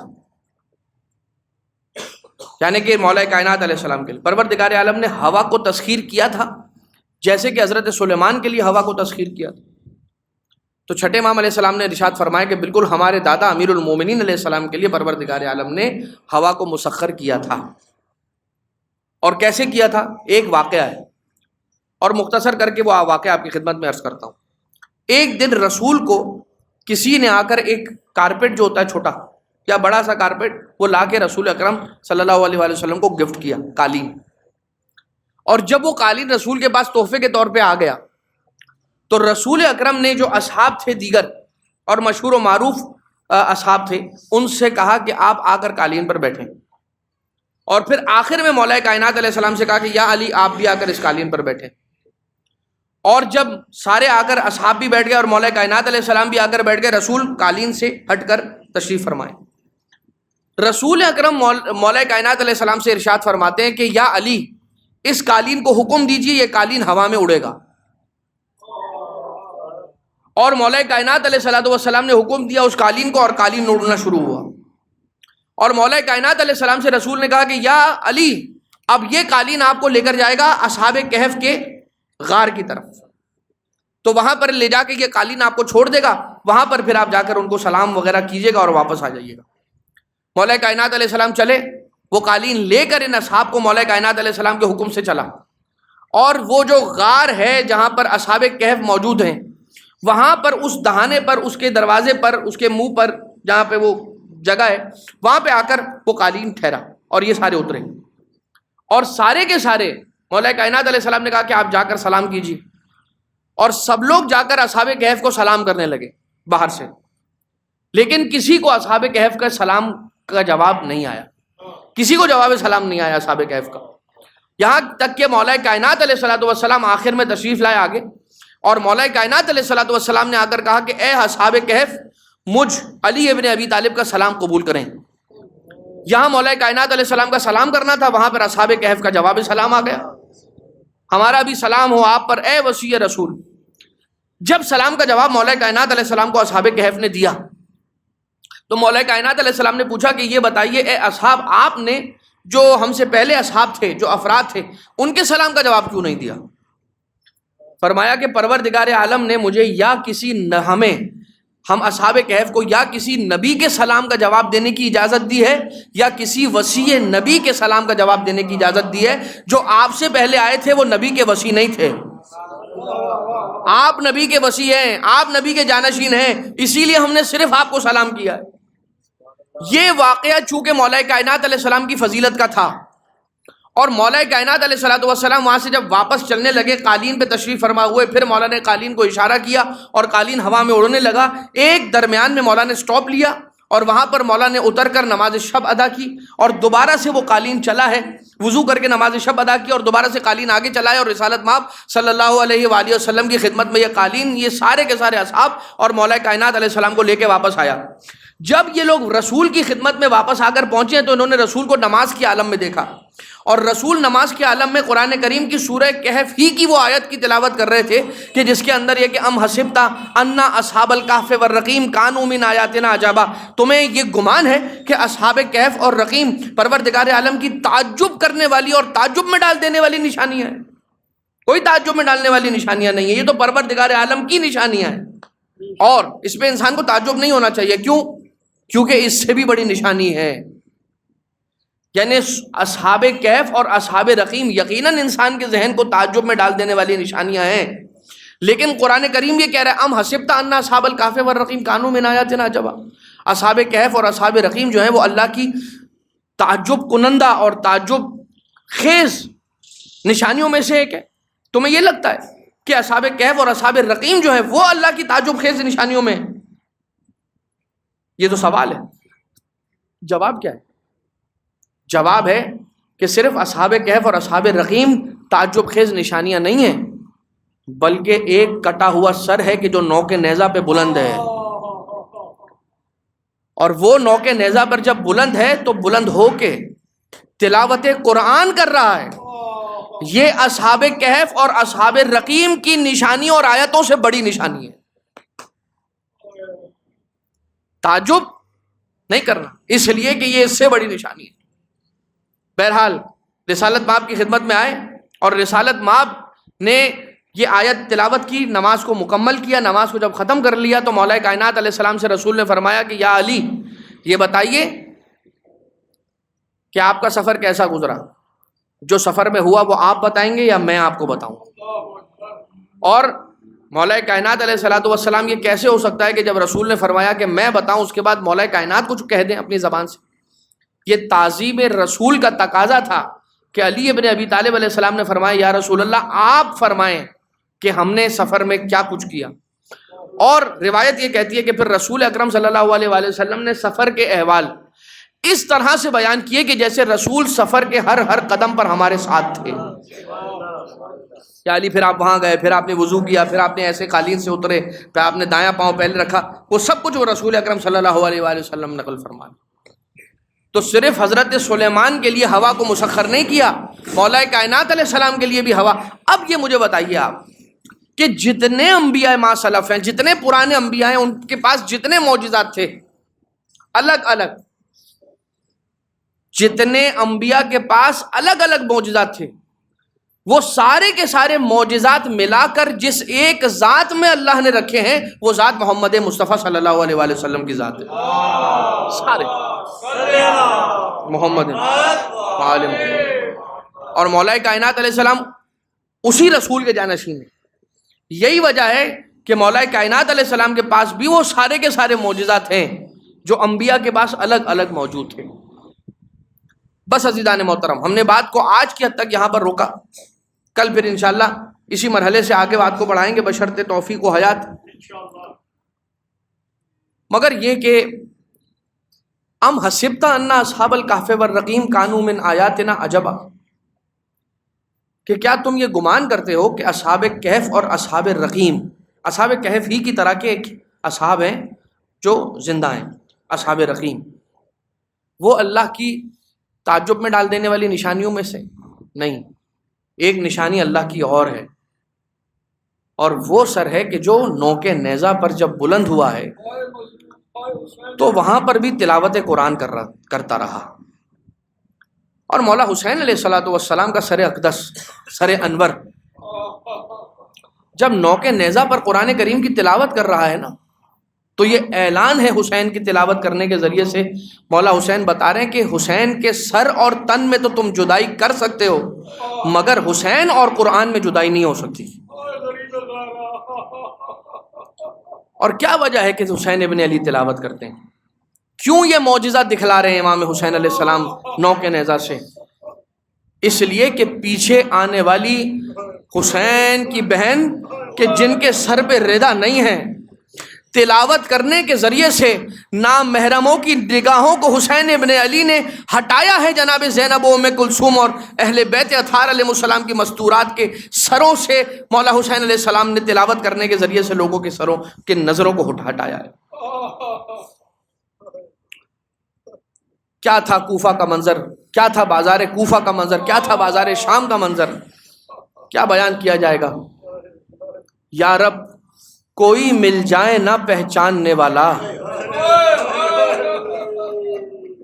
یعنی کہ مولا کائنات علیہ السلام کے لیے پروردگار عالم نے ہوا کو تسخیر کیا تھا جیسے کہ حضرت سلیمان کے لیے ہوا کو تسخیر کیا تھا؟ تو چھٹے امام علیہ السلام نے ارشاد فرمایا کہ بالکل، ہمارے دادا امیر المومنین علیہ السلام کے لیے پروردگار عالم نے ہوا کو مسخر کیا تھا۔ اور کیسے کیا تھا؟ ایک واقعہ ہے، اور مختصر کر کے وہ واقعہ آپ کی خدمت میں عرض کرتا ہوں۔ ایک دن رسول کو کسی نے آ کر ایک کارپیٹ جو ہوتا ہے چھوٹا یا بڑا سا کارپیٹ، وہ لا کے رسول اکرم صلی اللہ علیہ وآلہ وسلم کو گفٹ کیا، قالین۔ اور جب وہ قالین رسول کے پاس تحفے کے طور پہ آ گیا تو رسول اکرم نے جو اصحاب تھے دیگر اور مشہور و معروف اصحاب تھے، ان سے کہا کہ آپ آ کر قالین پر بیٹھیں، اور پھر آخر میں مولا کائنات علیہ السلام سے کہا کہ یا علی، آپ بھی آ کر اس قالین پر بیٹھیں۔ اور جب سارے آ کر اصحاب بھی بیٹھ گئے اور مولا کائنات علیہ السلام بھی آ کر بیٹھ گئے، رسول قالین سے ہٹ کر تشریف فرمائے۔ رسول اکرم مولا کائنات علیہ السلام سے ارشاد فرماتے ہیں کہ یا علی، اس قالین کو حکم دیجیے، یہ قالین ہوا میں اڑے گا۔ اور مولا کائنات علیہ الصلوۃ والسلام نے حکم دیا اس قالین کو، اور قالین اڑنا شروع ہوا۔ اور مولا کائنات علیہ السلام سے رسول نے کہا کہ یا علی، اب یہ قالین آپ کو لے کر جائے گا اصحاب کہف کے غار کی طرف، تو وہاں پر لے جا کے یہ قالین آپ کو چھوڑ دے گا، وہاں پر پھر آپ جا کر ان کو سلام وغیرہ کیجیے گا اور واپس آ جائیے گا۔ مولا کائنات علیہ السلام چلے، وہ قالین لے کر ان اصحاب کو مولا کائنات علیہ السلام کے حکم سے چلا، اور وہ جو غار ہے جہاں پر اصحاب کہف موجود ہیں، وہاں پر اس دہانے پر، اس کے دروازے پر، اس کے منہ پر جہاں پہ وہ جگہ ہے، وہاں پہ آ کر وہ قالین ٹھہرا اور یہ سارے اترے، اور سارے کے سارے مولا کائنات علیہ السلام نے کہا کہ آپ جا کر سلام کیجیے، اور سب لوگ جا کر اصحاب کہف کو سلام کرنے لگے باہر سے، لیکن کسی کو اصحاب کہف کا سلام کا جواب نہیں آیا، کسی کو جواب سلام نہیں آیا اصحاب کہف کا، یہاں تک کہ مولا کائنات علیہ الصلوۃ والسلام آخر میں تشریف لائے آگے، اور مولا کائنات علیہ الصلوۃ والسلام نے آ کر کہا کہ اے اصحاب کہف، مجھ علی ابن ابی طالب کا سلام قبول کریں۔ یہاں مولا کائنات علیہ السلام کا سلام کرنا تھا، وہاں پر اصحاب کہف کا جواب سلام آ گیا، ہمارا بھی سلام ہو آپ پر اے وصی رسول۔ جب سلام کا جواب مولا کائنات علیہ السلام کو اصحاب کہف نے دیا تو مولا کائنات علیہ السلام نے پوچھا کہ یہ بتائیے اے اصحاب، آپ نے جو ہم سے پہلے اصحاب تھے، جو افراد تھے، ان کے سلام کا جواب کیوں نہیں دیا؟ فرمایا کہ پروردگار عالم نے مجھے یا کسی ہم اصحاب کہف کو یا کسی نبی کے سلام کا جواب دینے کی اجازت دی ہے، یا کسی وصی نبی کے سلام کا جواب دینے کی اجازت دی ہے۔ جو آپ سے پہلے آئے تھے وہ نبی کے وصی نہیں تھے، آپ نبی کے وصی ہیں، آپ نبی کے جانشین ہیں، اسی لیے ہم نے صرف آپ کو سلام کیا ہے۔ یہ واقعہ چونکہ مولا کائنات علیہ السلام کی فضیلت کا تھا، اور مولا کائنات علیہ الصلوۃ والسلام وہاں سے جب واپس چلنے لگے، قالین پہ تشریف فرما ہوئے، پھر مولا نے قالین کو اشارہ کیا اور قالین ہوا میں اڑنے لگا۔ ایک درمیان میں مولا نے سٹاپ لیا اور وہاں پر مولا نے اتر کر نماز شب ادا کی، اور دوبارہ سے وہ قالین چلا ہے، وضو کر کے نماز شب ادا کی اور دوبارہ سے قالین آگے چلا ہے، اور رسالت مآب صلی اللہ علیہ وآلہ وسلم کی خدمت میں یہ قالین، یہ سارے کے سارے اصحاب اور مولا کائنات علیہ السلام کو لے کے واپس آیا۔ جب یہ لوگ رسول کی خدمت میں واپس آ کر پہنچے تو انہوں نے رسول کو نماز کی عالم میں دیکھا، اور رسول نماز کے عالم میں قرآن کریم کی سورہ کہف ہی کی وہ آیت کی تلاوت کر رہے تھے کہ جس کے اندر یہ کہ ام حسبت ان اصحاب الکہف والرقیم کانوا من آیاتنا عجبا، تمہیں یہ گمان ہے کہ اصحاب کہف اور رقیم پروردگار عالم کی تعجب کرنے والی اور تعجب میں ڈال دینے والی نشانیاں ہیں؟ کوئی تعجب میں ڈالنے والی نشانیاں نہیں ہیں، یہ تو پروردگار عالم کی نشانیاں ہیں۔ اور اس پہ انسان کو تعجب نہیں ہونا چاہیے. کیوں؟ کیونکہ اس سے بھی بڑی نشانی ہے. یعنی اصحاب کہف اور اصحاب رقیم یقیناً انسان کے ذہن کو تعجب میں ڈال دینے والی نشانیاں ہیں، لیکن قرآن کریم یہ کہہ رہا ہے ام حسبت ان اصحاب الکہف والرقیم کانوا من آیاتنا عجبا. اصحاب کہف اور اصحاب رقیم جو ہیں وہ اللہ کی تعجب کنندہ اور تعجب خیز نشانیوں میں سے ایک ہے. تمہیں یہ لگتا ہے کہ اصحاب کہف اور اصحاب رقیم جو ہے وہ اللہ کی تعجب خیز نشانیوں میں؟ یہ تو سوال ہے. جواب کیا ہے؟ جواب ہے کہ صرف اصحاب کہف اور اصحاب رقیم تعجب خیز نشانیاں نہیں ہیں، بلکہ ایک کٹا ہوا سر ہے کہ جو نوک نیزہ پہ بلند ہے، اور وہ نوک نیزہ پر جب بلند ہے تو بلند ہو کے تلاوت قرآن کر رہا ہے. یہ اصحاب کہف اور اصحاب رقیم کی نشانی اور آیتوں سے بڑی نشانی ہے. تعجب نہیں کرنا اس لیے کہ یہ اس سے بڑی نشانی ہے. بہرحال رسالت مآب کی خدمت میں آئے اور رسالت مآب نے یہ آیت تلاوت کی، نماز کو مکمل کیا. نماز کو جب ختم کر لیا تو مولا کائنات علیہ السلام سے رسول نے فرمایا کہ یا علی یہ بتائیے کہ آپ کا سفر کیسا گزرا. جو سفر میں ہوا وہ آپ بتائیں گے یا میں آپ کو بتاؤں؟ اور مولا کائنات علیہ الصلوۃ والسلام، یہ کیسے ہو سکتا ہے کہ جب رسول نے فرمایا کہ میں بتاؤں اس کے بعد مولا کائنات کچھ کہہ دیں اپنی زبان سے؟ یہ تعظیم رسول کا تقاضا تھا کہ علی ابن ابی طالب علیہ السلام نے فرمایا یا رسول اللہ آپ فرمائیں کہ ہم نے سفر میں کیا کچھ کیا. اور روایت یہ کہتی ہے کہ پھر رسول اکرم صلی اللہ علیہ وآلہ وسلم نے سفر کے احوال اس طرح سے بیان کیے کہ جیسے رسول سفر کے ہر قدم پر ہمارے ساتھ تھے. یا علی پھر آپ وہاں گئے، پھر آپ نے وضو کیا، پھر آپ نے ایسے قالین سے اترے، پھر آپ نے دایاں پاؤں پہلے رکھا، وہ سب کچھ وہ رسول اکرم صلی اللہ علیہ وآلہ وسلم نقل فرمایا. تو صرف حضرت سلیمان کے لیے ہوا کو مسخر نہیں کیا، مولا کائنات علیہ السلام کے لیے بھی ہوا. اب یہ مجھے بتائیے آپ کہ جتنے انبیاء ما سلف ہیں، جتنے پرانے انبیاء ہیں، ان کے پاس جتنے معجزات تھے الگ الگ، جتنے انبیاء کے پاس الگ الگ معجزات تھے، وہ سارے کے سارے معجزات ملا کر جس ایک ذات میں اللہ نے رکھے ہیں وہ ذات محمد مصطفیٰ صلی اللہ علیہ وآلہ وسلم کی ذات ہے. سارے محمد عالم. اور مولا کائنات علیہ السلام اسی رسول کے جانشین ہیں. یہی وجہ ہے کہ مولا کائنات علیہ السلام کے پاس بھی وہ سارے کے سارے معجزات ہیں جو انبیاء کے پاس الگ الگ موجود تھے. بس عزیزان محترم، ہم نے بات کو آج کی حد تک یہاں پر روکا. کل پھر انشاءاللہ اسی مرحلے سے آگے بات کو بڑھائیں گے بشرط توفیق و حیات. مگر یہ کہ ام حسبت ان اصحاب الکہف والرقیم کانوا من آیاتنا عجبا، کہ کیا تم یہ گمان کرتے ہو کہ اصحاب کہف اور اصحاب رقیم، اصحاب کہف ہی کی طرح کے ایک اصحاب ہیں جو زندہ ہیں، اصحاب رقیم وہ اللہ کی تعجب میں ڈال دینے والی نشانیوں میں سے نہیں. ایک نشانی اللہ کی اور ہے، اور وہ سر ہے کہ جو نوک نیزہ پر جب بلند ہوا ہے تو وہاں پر بھی تلاوت قرآن کرتا رہا. اور مولا حسین علیہ الصلوۃ والسلام کا سر اقدس، سر انور، جب نوک نیزہ پر قرآن کریم کی تلاوت کر رہا ہے نا، تو یہ اعلان ہے حسین کی تلاوت کرنے کے ذریعے سے. مولا حسین بتا رہے ہیں کہ حسین کے سر اور تن میں تو تم جدائی کر سکتے ہو، مگر حسین اور قرآن میں جدائی نہیں ہو سکتی. اور کیا وجہ ہے کہ حسین ابن علی تلاوت کرتے ہیں؟ کیوں یہ معجزہ دکھلا رہے ہیں امام حسین علیہ السلام نوک نیزہ سے؟ اس لیے کہ پیچھے آنے والی حسین کی بہن کہ جن کے سر پہ ردا نہیں ہے، تلاوت کرنے کے ذریعے سے نامحرموں کی نگاہوں کو حسین ابن علی نے ہٹایا ہے جناب زینب و ام کلثوم اور اہل بیت اطہار علیہ السلام کی مستورات کے سروں سے. مولا حسین علیہ السلام نے تلاوت کرنے کے ذریعے سے لوگوں کے سروں کے نظروں کو ہٹایا ہے. کیا تھا کوفہ کا منظر، کیا تھا بازار کوفہ کا منظر، کیا تھا بازار شام کا منظر، کیا بیان کیا جائے گا. یا رب کوئی مل جائے نہ پہچاننے والا،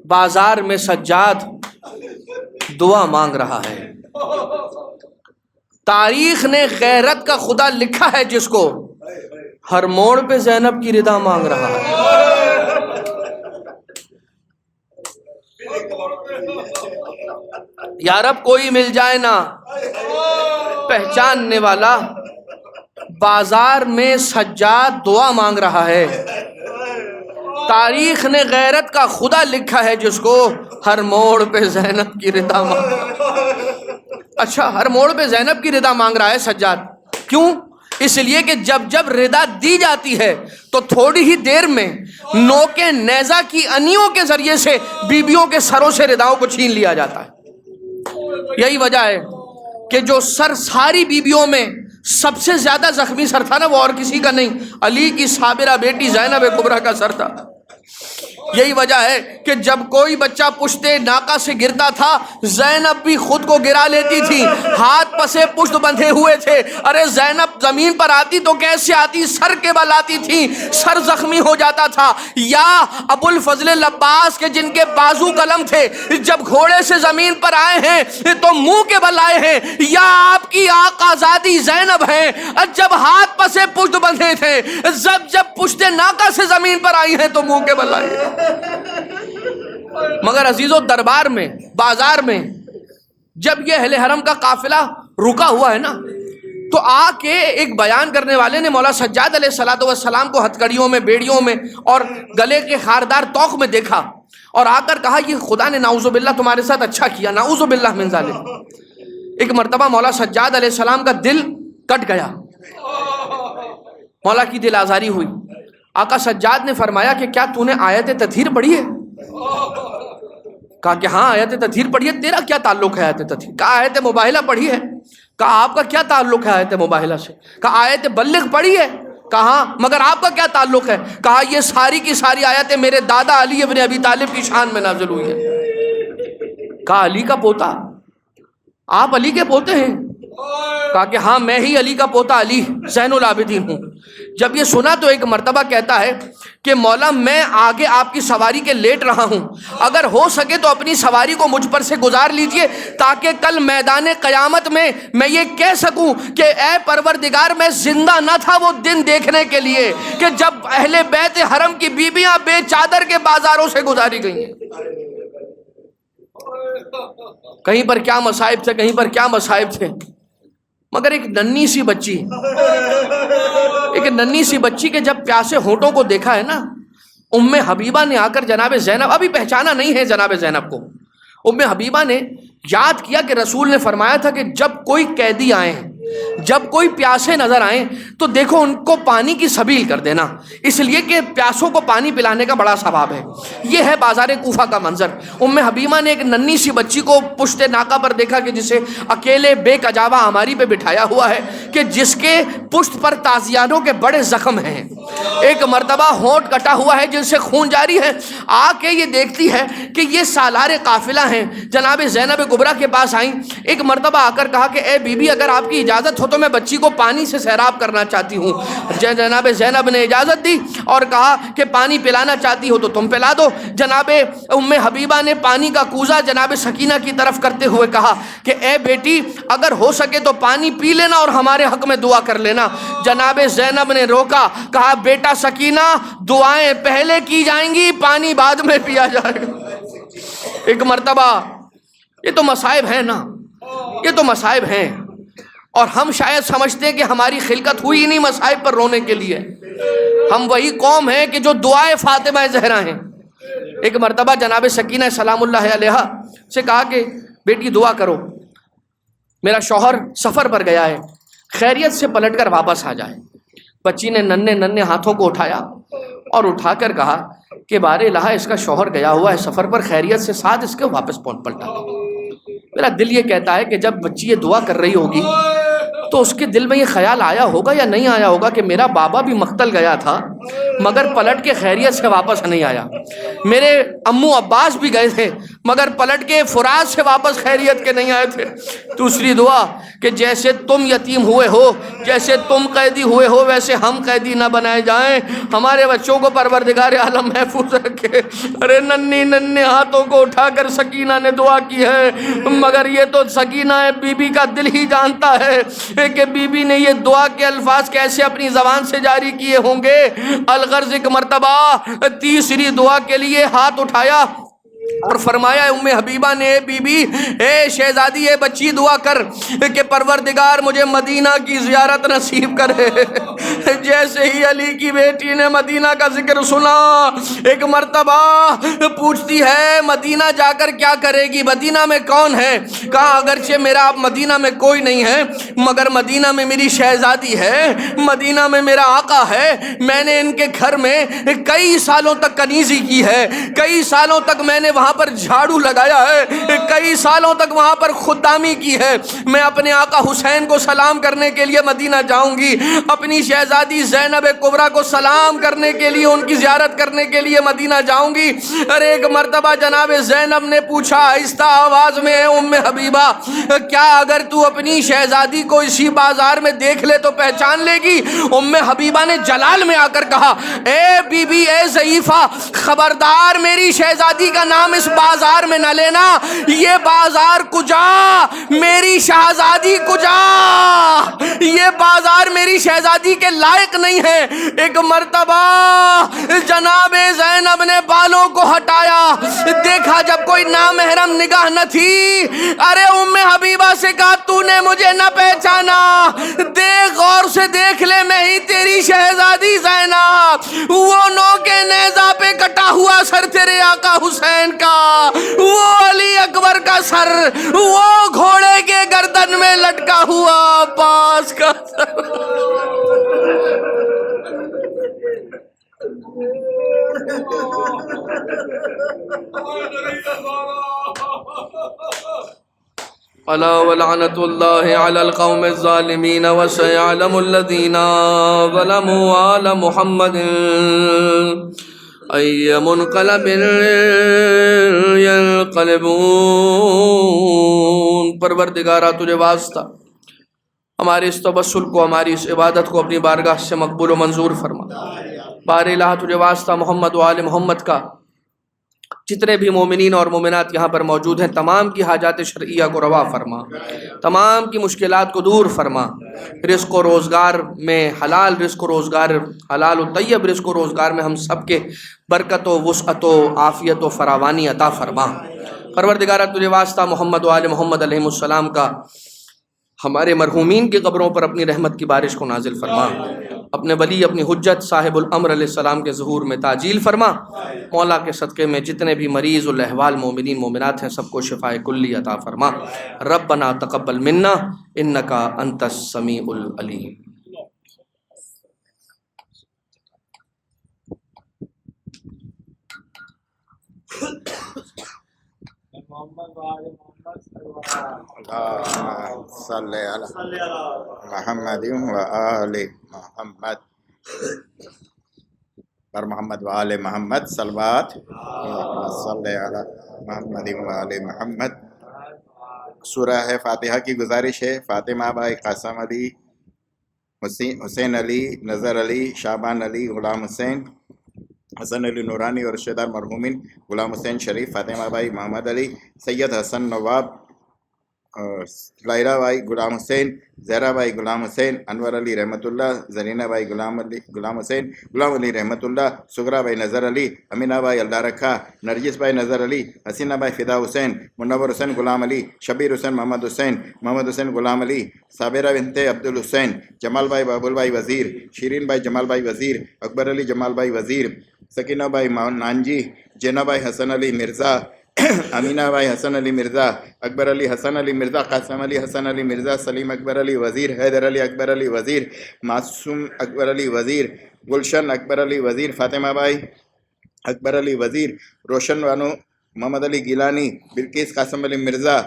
بازار میں سجاد دعا مانگ رہا ہے. تاریخ نے غیرت کا خدا لکھا ہے جس کو، ہر موڑ پہ زینب کی رضا مانگ رہا ہے. یا رب کوئی مل جائے نا پہچاننے والا، بازار میں سجاد دعا مانگ رہا ہے. تاریخ نے غیرت کا خدا لکھا ہے جس کو ہر موڑ پہ زینب کی رضا مانگ. اچھا، ہر موڑ پہ زینب کی رضا مانگ رہا ہے سجاد. کیوں؟ اس لیے کہ جب رضا دی جاتی ہے تو تھوڑی ہی دیر میں نوکے نیزہ کی انیوں کے ذریعے سے بیبیوں کے سروں سے رداؤں کو چھین لیا جاتا ہے. یہی وجہ ہے کہ جو سر ساری بیبیوں میں سب سے زیادہ زخمی سر تھا نا، وہ اور کسی کا نہیں، علی کی صابرہ بیٹی زینب کبریٰ کا سر تھا. یہی وجہ ہے کہ جب کوئی بچہ پشت ناقہ سے گرتا تھا، زینب بھی خود کو گرا لیتی تھی. ہاتھ پسے پشت بندھے ہوئے تھے. ارے زینب زمین پر آتی تو کیسے آتی؟ سر کے بل آتی تھی، سر زخمی ہو جاتا تھا. یا ابو الفضل لباس کے جن کے بازو قلم تھے، جب گھوڑے سے زمین پر آئے ہیں تو منہ کے بل آئے ہیں. یا آپ کی آقا زادی زینب ہیں، جب ہاتھ پسے پشت بندھے تھے، جب پشت ناقہ سے زمین پر آئی ہیں تو منہ کے بل آئے ہیں. مگر عزیزو، دربار میں، بازار میں جب یہ اہل حرم کا قافلہ رکا ہوا ہے نا، تو آ کے ایک بیان کرنے والے نے مولا سجاد علیہ السلام کو ہتھکڑیوں میں، بیڑیوں میں اور گلے کے خاردار توق میں دیکھا اور آ کر کہا یہ خدا نے نعوذ باللہ تمہارے ساتھ اچھا کیا، نعوذ باللہ من ذالک. ایک مرتبہ مولا سجاد علیہ السلام کا دل کٹ گیا، مولا کی دل آزاری ہوئی. آقا سجاد نے فرمایا کہ کیا تو نے آیت تطہیر پڑھی ہے؟ کہا کہ ہاں آیت تطہیر پڑھی ہے. تیرا کیا تعلق ہے آیت تطہیر؟ کہا آیت مباہلہ پڑھی ہے. کہا آپ کا کیا تعلق ہے آیت مباہلہ سے؟ کہا آیت بلغ پڑھی ہے. کہا ہاں، مگر آپ کا کیا تعلق ہے؟ کہا یہ ساری کی ساری آیتیں میرے دادا علی ابن ابی طالب کی شان میں نازل ہوئی ہیں. کہا علی کا پوتا؟ آپ علی کے پوتے ہیں؟ کہا کہ ہاں میں ہی علی کا پوتا علی زین العابدین ہوں. جب یہ سنا تو ایک مرتبہ کہتا ہے کہ مولا میں آگے آپ کی سواری کے لیٹ رہا ہوں، اگر ہو سکے تو اپنی سواری کو مجھ پر سے گزار لیجئے تاکہ کل میدان قیامت میں یہ کہہ سکوں کہ اے پروردگار میں زندہ نہ تھا وہ دن دیکھنے کے لیے کہ جب اہل بیت حرم کی بیویاں بے چادر کے بازاروں سے گزاری گئی ہیں. کہیں پر کیا مصائب تھے، کہیں پر کیا مصائب تھے. مگر ایک ننھی سی بچی کے جب پیاسے ہونٹوں کو دیکھا ہے نا، ام حبیبہ نے آ کر جناب زینب، ابھی پہچانا نہیں ہے جناب زینب کو، ام حبیبہ نے یاد کیا کہ رسول نے فرمایا تھا کہ جب کوئی قیدی آئیں، جب کوئی پیاسے نظر آئیں تو دیکھو ان کو پانی کی سبیل کر دینا، اس لیے کہ پیاسوں کو پانی پلانے کا بڑا ثواب ہے. یہ ہے بازار کوفہ کا منظر. ام حبیبہ نے ایک ننھی سی بچی کو پشت ناقہ پر دیکھا کہ جسے اکیلے بے کجاوہ ہماری پہ بٹھایا ہوا ہے، کہ جس کے پشت پر تازیانوں کے بڑے زخم ہیں، ایک مرتبہ ہونٹ کٹا ہوا ہے جن سے خون جاری ہے. آ کے یہ دیکھتی ہے کہ یہ سالار قافلہ ہیں، جناب زینب کبریٰ کے پاس آئیں. ایک مرتبہ آ کر کہا کہ اے بی بی اگر آپ کی اجازت ہو تو میں بچی کو پانی سے سیراب کرنا چاہتی ہوں. جناب زینب نے اجازت دی اور کہا کہ پانی پلانا چاہتی ہو تو تم پلا دو. جناب ام حبیبہ نے پانی کا کوزہ جناب سکینہ کی طرف کرتے ہوئے کہا کہ اے بیٹی اگر ہو سکے تو پانی پی لینا اور ہمارے حق میں دعا کر لینا. جناب زینب نے روکا، کہا بیٹا سکینہ دعائیں پہلے کی جائیں گی، پانی بعد میں پیا جائے گا. ایک مرتبہ، یہ تو مصائب ہیں نا، یہ تو مصائب ہیں، اور ہم شاید سمجھتے ہیں کہ ہماری خلقت ہوئی نہیں مصائب پر رونے کے لیے. ہم وہی قوم ہیں کہ جو دعائے فاطمہ زہرا ہیں. ایک مرتبہ جناب سکینہ سلام اللہ علیہا سے کہا کہ بیٹی دعا کرو، میرا شوہر سفر پر گیا ہے، خیریت سے پلٹ کر واپس آ جائے. بچی نے ننھے ہاتھوں کو اٹھایا اور اٹھا کر کہا کہ بار الہ اس کا شوہر گیا ہوا ہے سفر پر، خیریت سے ساتھ اس کے واپس پلٹا. میرا دل یہ کہتا ہے کہ جب بچی یہ دعا کر رہی ہوگی تو اس کے دل میں یہ خیال آیا ہوگا یا نہیں آیا ہوگا کہ میرا بابا بھی مقتل گیا تھا مگر پلٹ کے خیریت سے واپس نہیں آیا. میرے امو عباس بھی گئے تھے مگر پلٹ کے فرات سے واپس خیریت کے نہیں آئے تھے. دوسری دعا کہ جیسے تم یتیم ہوئے ہو، جیسے تم قیدی ہوئے ہو، ویسے ہم قیدی نہ بنائے جائیں. ہمارے بچوں کو پروردگار عالم محفوظ رکھے. ارے ننھے ننھے ہاتھوں کو اٹھا کر سکینہ نے دعا کی ہے، مگر یہ تو سکینہ بی بی کا دل ہی جانتا ہے کہ بی بی نے یہ دعا کے الفاظ کیسے اپنی زبان سے جاری کیے ہوں گے. الغرض ایک مرتبہ تیسری دعا کے لیے ہاتھ اٹھایا اور فرمایا ام حبیبہ نے، اے بی بی، اے شہزادی، اے بچی، دعا کر کہ پروردگار مجھے مدینہ کی زیارت نصیب کرے. جیسے ہی علی کی بیٹی نے مدینہ کا ذکر سنا، ایک مرتبہ پوچھتی ہے مدینہ جا کر کیا کرے گی، مدینہ میں کون ہے؟ کہا اگرچہ میرا اب مدینہ میں کوئی نہیں ہے مگر مدینہ میں میری شہزادی ہے، مدینہ میں میرا آقا ہے. میں نے ان کے گھر میں کئی سالوں تک کنیزی کی ہے، کئی سالوں تک میں نے وہاں پر جھاڑو لگایا ہے، کئی سالوں تک وہاں پر خدامی کی ہے. میں اپنے آقا حسین کو سلام کرنے کے لیے مدینہ جاؤں گی، اپنی شہزادی زینب کبریٰ کو سلام کرنے کے لیے، ان کی زیارت کرنے کے لیے مدینہ جاؤں گی. ارے ایک مرتبہ جناب زینب نے پوچھا آہستہ آواز میں، اے ام حبیبہ، کیا اگر تو اپنی شہزادی کو اسی بازار میں دیکھ لے تو پہچان لے گی؟ ام حبیبہ نے جلال میں آ کر کہا، اے بی بی، اے ضعیفہ، خبردار میری شہزادی کا نام اس بازار میں نہ لینا. یہ بازار کجا، میری شہزادی کجا، یہ بازار میری شہزادی کے لائق نہیں ہے. ایک مرتبہ جناب زینب نے بالوں کو ہٹایا، دیکھا جب کوئی نامحرم نگاہ نہ تھی. ارے ام حبیبہ سے کہا تو نے مجھے نہ پہچانا، دیکھ غور سے دیکھ لے، میں ہی تیری شہزادی زینب، وہ نو کے نیزہ پہ کٹا ہوا سر تیرے آقا حسین کا، وہ علی اکبر کا سر، وہ گھوڑے کے گردن میں لٹکا ہوا عباس کا سر. الا ولعنت اللہ علی القوم الظالمین وسيعلم الذین ظلموا آل محمد ای منقلب ینقلبون. پروردگارہ تجھے واسطہ ہمارے اس توسل کو، ہماری اس عبادت کو اپنی بارگاہ سے مقبول و منظور فرما. بار الہ تجھے واسطہ محمد و آل محمد کا جتنے بھی مومنین اور مومنات یہاں پر موجود ہیں تمام کی حاجات شرعیہ کو روا فرما، تمام کی مشکلات کو دور فرما. رزق و روزگار میں حلال رزق و روزگار، حلال و طیب رزق و روزگار میں ہم سب کے برکت و وسعت و عافیت و فراوانی عطا فرما. پروردگارہ تجھے واسطہ محمد و آل محمد علیہ السلام کا ہمارے مرحومین کی قبروں پر اپنی رحمت کی بارش کو نازل فرما. اپنے ولی، اپنی حجت صاحب الامر علیہ السلام کے ظہور میں تعجیل فرما. مولا کے صدقے میں جتنے بھی مریض الاحوال مومنین مومنات ہیں سب کو شفاء کلی عطا فرما. ربنا تقبل منا انک انت السمیع العلیم. صلی علی محمد و آل محمد. پر محمد و آل محمد صلوات. صلی علی محمد و آل محمد. سورہ فاتحہ کی گزارش ہے. فاطمہ بائی قاسم علی، حسین علی، نظر علی، شعبان علی، غلام حسین، حسن علی نورانی اور رشتہ دار مرحومین غلام حسین شریف، فاطمہ بائی محمد علی، سید حسن نواب، لائرہ بائی غلام حسین، زہرہ بائی غلام حسین، انور علی رحمۃ اللہ، زرینہ بائی غلام حسین، غلام علی رحمۃ اللہ، سغرا بائی نظر علی، امینہ بائی اللہ رکھا، نرجس بائی نظر علی، حسینہ بائی فدا حسین، منور حسین غلام علی، شبیر حسین محمد حسین، محمد حسین غلام علی، صابرہ بنت عبد الحسین، جمال بائی بابل بائی وزیر، شیرین بائی جمال بائی وزیر، اکبر علی جمال بائی وزیر، سکینہ بائی نانجی، جینا بائی حسن علی مرزا، امینہ بائی حسن علی مرزا، اکبر علی حسن علی مرزا، قاسم علی حسن علی مرزا، سلیم اکبر علی وزیر، حیدر علی اکبر علی وزیر، معصوم اکبر علی وزیر، گلشن اکبر علی وزیر، فاطمہ بائی اکبر علی وزیر، روشن بانو محمد علی گیلانی، بلقیس قاسم علی مرزا،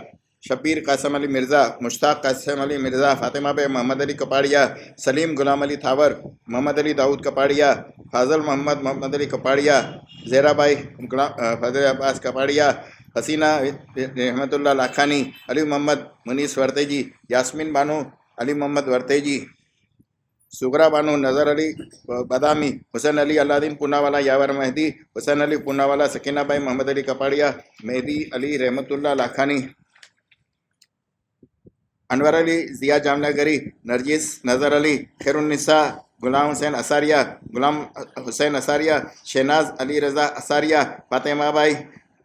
شبیر قاسم علی مرزا، مشتاق قاسم علی مرزا، فاطمہ بائی محمد علی کپاڑیا، سلیم غلام علی تھاور، محمد علی داؤد کپاڑیا، فاضل محمد محمد علی کپاڑیا، زہرا بھائی فضل عباس کپاڑیا، حسینہ رحمت اللہ لاکھانی، علی محمد منیس ورتیجی، یاسمین بانو علی محمد ورتیجی، سغرا بانو نظر علی بادامی، حسین علی اللہ دین پوناوالا، یاور مہدی، حسین علی پوناوالا، سکینہ بھائی محمد علی کپاڑیا، مہدی علی رحمت اللہ لاکھانی، انور علی ضیاء جامنگری، نرجس نظر علی، خیر النساء غلام حسین اساریہ، غلام حسین اساریہ، شہناز علی رضا اساریہ، فاطمہ بھائی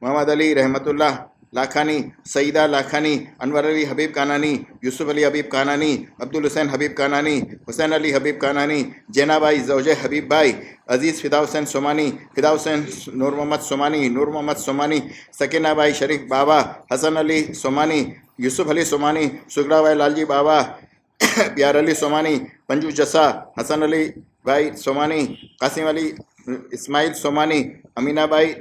محمد علی رحمت اللہ لاکھانی، سعیدہ لاکھانی، انور علی حبیب کانانی، یوسف علی حبیب کانانی، عبدالحسین حبیب کانانی، حسین علی حبیب کانانی، جینا بھائی زوج حبیب بھائی، عزیز فدا حسین سومانی، فدا حسین نور محمد سومانی، نور محمد سومانی، سکینہ بھائی شریف بابا، حسن علی سومانی، یوسف علی سومانی، سگرا بھائی لال جی بابا، پیار علی سومانی، پنجو جسا، حسن علی بھائی سومانی، قاسم علی اسماعیل سومانی، امینہ بھائی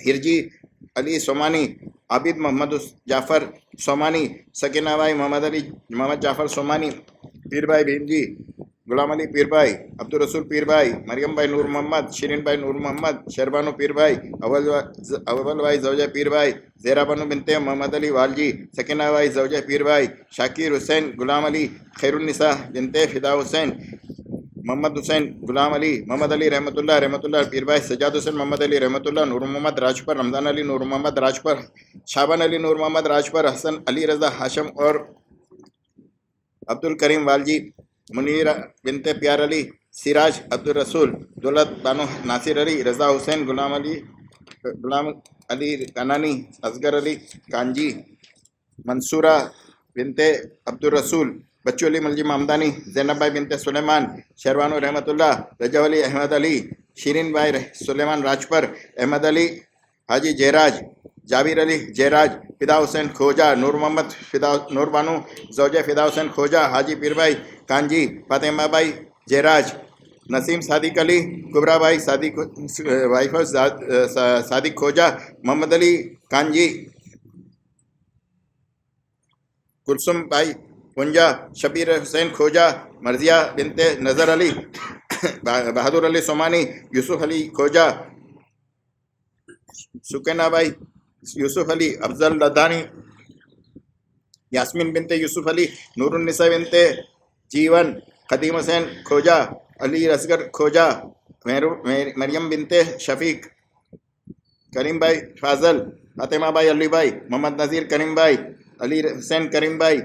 ہرجی علی سومانی، عابد محمد جعفر سومانی، سکینہ بھائی محمد جعفر سومانی، پیر بھائی بھیم جی، غلام علی پیر بھائی، عبدالرسول پیر بھائی، مریم بھائی نور محمد، شیرین بھائی نور محمد، شہربانو پیر بھائی، اول بھائی زوجہ پیر بھائی، زہرا بانو بنت محمد علی والجی، سکینہ بھائی زوجہ پیر بھائی، شاکر حسین غلام علی، خیر النساء بنت فدا حسین، محمد حسین غلام علی، محمد علی رحمت اللہ پیر بھائی، سجاد حسین محمد علی رحمت اللہ، نور محمد راجپر، رمضان علی نور محمد راجپر، شابان علی نور محمد راجپر، حسن علی رضا ہاشم اور عبد الکریم والجی، منیر بنت پیار علی، سراج عبدالرسول، دولت بانو ناصر علی، رضا حسین غلام علی کانانی، اصغر علی کانجی، منصورہ بنت عبدالرسول، بچو علی ملجم ممدانی، زینب بھائی بنت سلیمان، شہروانو رحمت اللہ، رجب علی احمد علی، شیرین بھائی سلیمان راجپر، احمد علی حاجی جہراج، جاویر علی جہراج، فدا حسین کھوجا، نور محمد نور بانو زوجہ فدا حسین کھوجا، حاجی پیر بھائی کانجی، فاطمہ بھائی جہراج، نسیم صادق علی، کبرا بھائی وائف صادق کھوجا، محمد علی کانجی، کلثوم بھائی پنجا، شبیر حسین کھوجا، مرضیہ بنت نظر علی، بہادر علی سومانی، یوسف علی کھوجا، سکینہ بھائی یوسف علی، افضل لدھانی، یاسمین بنت یوسف علی، نور النساء بنت جیون، قدیم حسین کھوجا، علی اصغر کھوجا، مریم بنت شفیق، کریم بھائی فاضل، فاطمہ بھائی علی بھائی، محمد نذیر کریم بھائی، علی حسین کریم بھائی،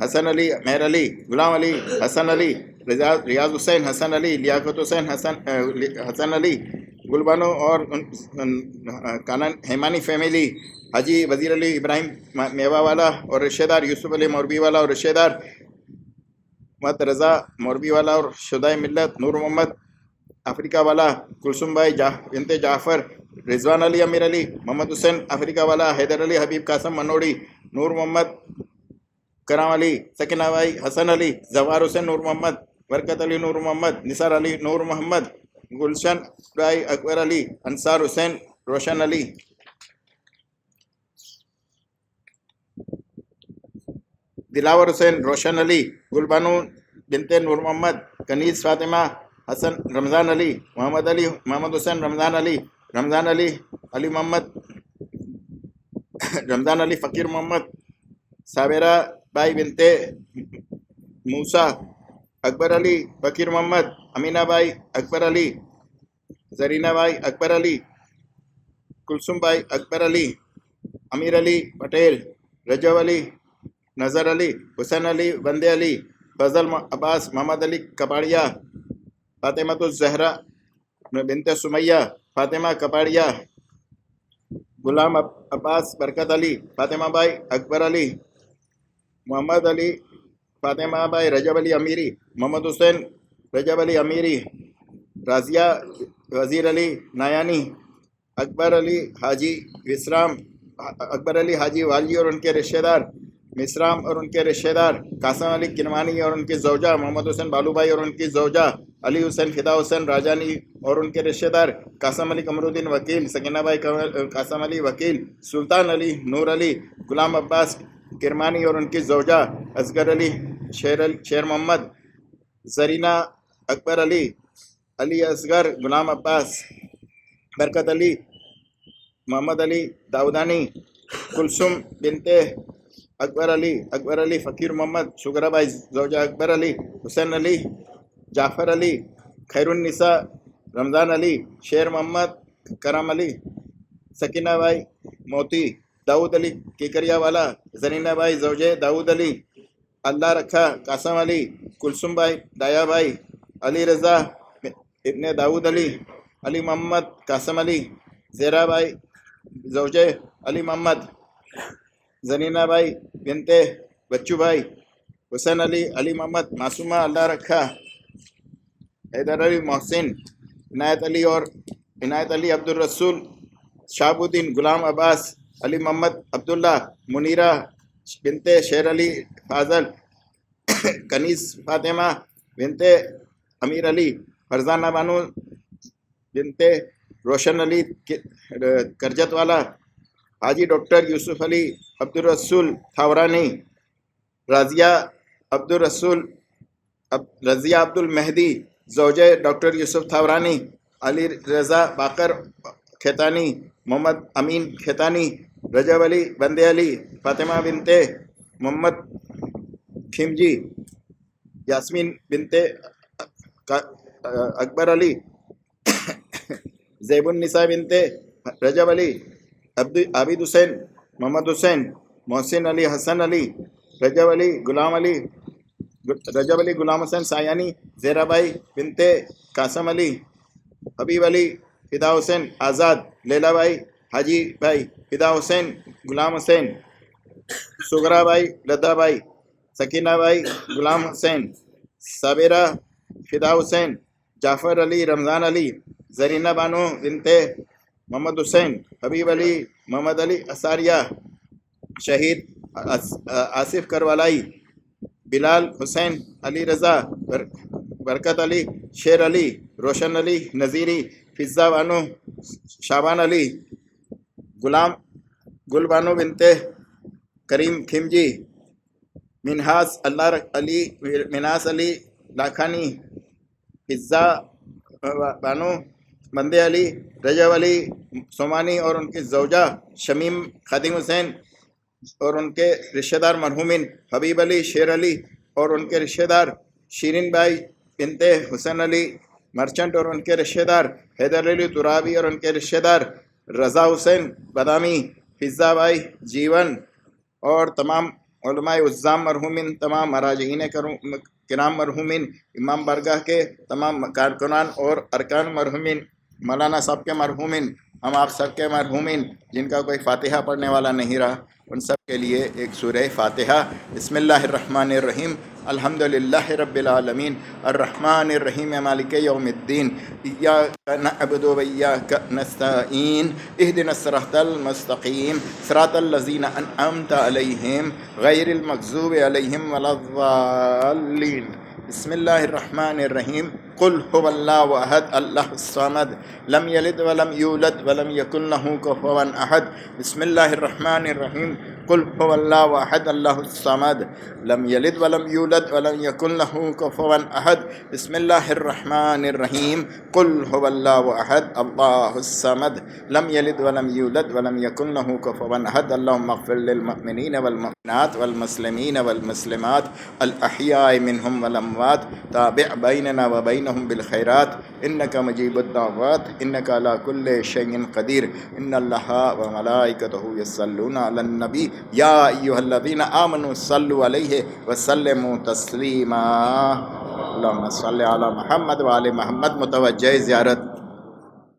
حسن علی مہر علی، غلام علی حسن علی، ریاض حسین حسن علی، لیاقت حسین حسن علی، گلبانو اور ہیمانی فیملی، حاجی وزیر علی ابراہیم میوہ والا اور رشتہ دار، یوسف علی موربی والا اور رشتہ دار، محمد رضا موربی والا اور شدائے ملت، نور محمد افریقہ والا، کلثوم بھائی بنت جعفر، رضوان علی امیر علی، محمد حسین افریقہ والا، حیدر علی حبیب قاسم منوڑی، نور محمد کرام علی، سکینہ بھائی حسن علی، زوار حسین نور محمد، برکت علی نور محمد، نثار علی نور محمد، گلشن بھائی اکبر علی، انصار حسین روشن علی، دلاور حسین روشن علی، گلبانو بنت نور محمد، کنیز فاطمہ، حسن رمضان علی، محمد حسین رمضان علی، علی محمد رمضان علی، فقیر محمد، صابرہ بھائی بنت موسیٰ، اکبر علی، فقیر محمد، امینہ بھائی اکبر علی، زرینہ بھائی اکبر علی، کلثوم بھائی اکبر علی، امیر علی پٹیل، رجب علی، نظر علی، حسین علی بندے علی، فضل عباس محمد علی کپاڑیا، فاطمہ الزہرا بنت سمیہ، فاطمہ کپاڑیا، غلام عباس برکت علی، فاطمہ بھائی اکبر علی، محمد علی، فاطمہ بھائی رجب علی امیری، محمد حسین رجب علی امیری، رازیہ وزیر علی نایانی، اکبر علی حاجی وسرام، اکبر علی حاجی والجی اور ان کے رشتہ دار، مسرام اور ان کے رشتہ دار، قاسم علی کنوانی اور ان کی زوجہ، محمد حسین بالو بھائی اور ان کی زوجہ، علی حسین فدا حسین راجانی اور ان کے رشتہ دار، قاسم علی قمر الدین وکیل، سکینہ بھائی قاسم علی وکیل، سلطان علی نور علی، غلام عباس کرمانی اور ان کی زوجہ، اصغر علی شیر محمد، زرینہ اکبر علی، علی اصغر غلام عباس برکت علی محمد علی داؤدانی کلثوم بنت اکبر علی فقیر محمد شگرہ بھائی زوجہ اکبر علی حسین علی جعفر علی خیر النساء رمضان علی شیر محمد کرم علی سکینہ بھائی موتی داؤد علی کیکریا والا زرینہ بھائی زوجہ داؤد علی اللہ رکھا قاسم علی کلثوم بھائی ڈایا بھائی علی رضا ابن داؤد علی محمد قاسم علی زیرہ بھائی زوجہ علی محمد زنینہ بھائی بنت بچو بھائی حسین علی محمد معصومہ اللہ رکھا حیدر علی محسن عنایت علی عبد الرسول شہاب الدین غلام عباس علی محمد عبداللہ منیرہ بنت شیر علی فاضل کنیز فاطمہ بنت امیر علی فرزانہ بانو بنت روشن علی کرجت والا حاجی ڈاکٹر یوسف علی عبد الرسول تھاورانی رضیہ عبد المہدی زوجہ ڈاکٹر یوسف تھاورانی علی رضا باقر کھیتانی محمد امین کھیتانی رجب علی بندے علی فاطمہ بنت محمد کھمجی یاسمین بنت اکبر علی زیب النساء بنت رجب علی عابد حسین محمد حسین محسن علی حسن علی رجب علی غلام حسین سایانی زیرہ بھائی بنت قاسم علی حبیب علی فدا حسین آزاد لیلا بھائی حاجی بھائی فدا حسین غلام حسین سغرا بھائی لدہ بھائی سکینہ بھائی غلام حسین صابرہ فدا حسین جعفر علی رمضان علی زرینہ بانو بنت محمد حسین حبیب علی محمد علی اساریہ شہید آصف کروالائی بلال حسین علی رضا برکت علی شیر علی روشن علی نذیری فضا بانو شابان علی گل بانو بنت کریم کھمجی منہاس علی لاکھانی فضا بانو بندے علی رجب علی سومانی اور ان کی زوجہ شمیم خادم حسین اور ان کے رشتہ دار مرحومین حبیب علی شیر علی اور ان کے رشتہ دار شیرین بھائی بنت حسین علی مرچنٹ اور ان کے رشتہ دار حیدر علی ترابی اور ان کے رشتہ دار رضا حسین بادامی فضا بھائی جیون اور تمام علماء عظام مرحومین تمام مراجعین کرام مرحومین امام بارگاہ کے تمام کارکنان اور ارکان مرحومین مولانا صاحب کے مرحومین ہم آپ سب کے مرحومین جن کا کوئی فاتحہ پڑھنے والا نہیں رہا ان سب کے لیے ایک سورہ فاتحہ بسم اللہ الرحمن الرحیم الحمد للہ رب العالمین الرحمن الرحیم مالک یوم الدین ایاک نعبد و ایاک نستعین اہدنا الصراط المستقیم صراط الذین انعمت علیہم غیر المغضوب علیہم ولا الضالین بسم اللہ الرحمن الرحیم قل هو اللہ احد اللہ الصمد لم یلد ولم یولد ولم یکن لہ کفوا احد بسم اللہ الرحمن الرحیم قل هو اللہ احد اللہ الصمد لم یلد ولم یولد ولم یکن لہ کفوا احد بسم اللہ الرحمن الرحیم قل هو اللہ احد اللہ الصمد لم یلد ولم یولد ولم یکن لہ کفوا احد اللہم اغفر للمؤمنین والمؤمنات والمسلمین والمسلمات الاحیاء منہم والاموات تابع بیننا وبینہم بالخیرات انک مجیب الدعوات انک علی کل شیء قدیر ان اللہ وملائکتہ یصلون علی النبی یا ایھا الذین آمنوا صلوا علیہ وسلموا تسلیما اللہم صل علی محمد وآل محمد متوجہ زیارت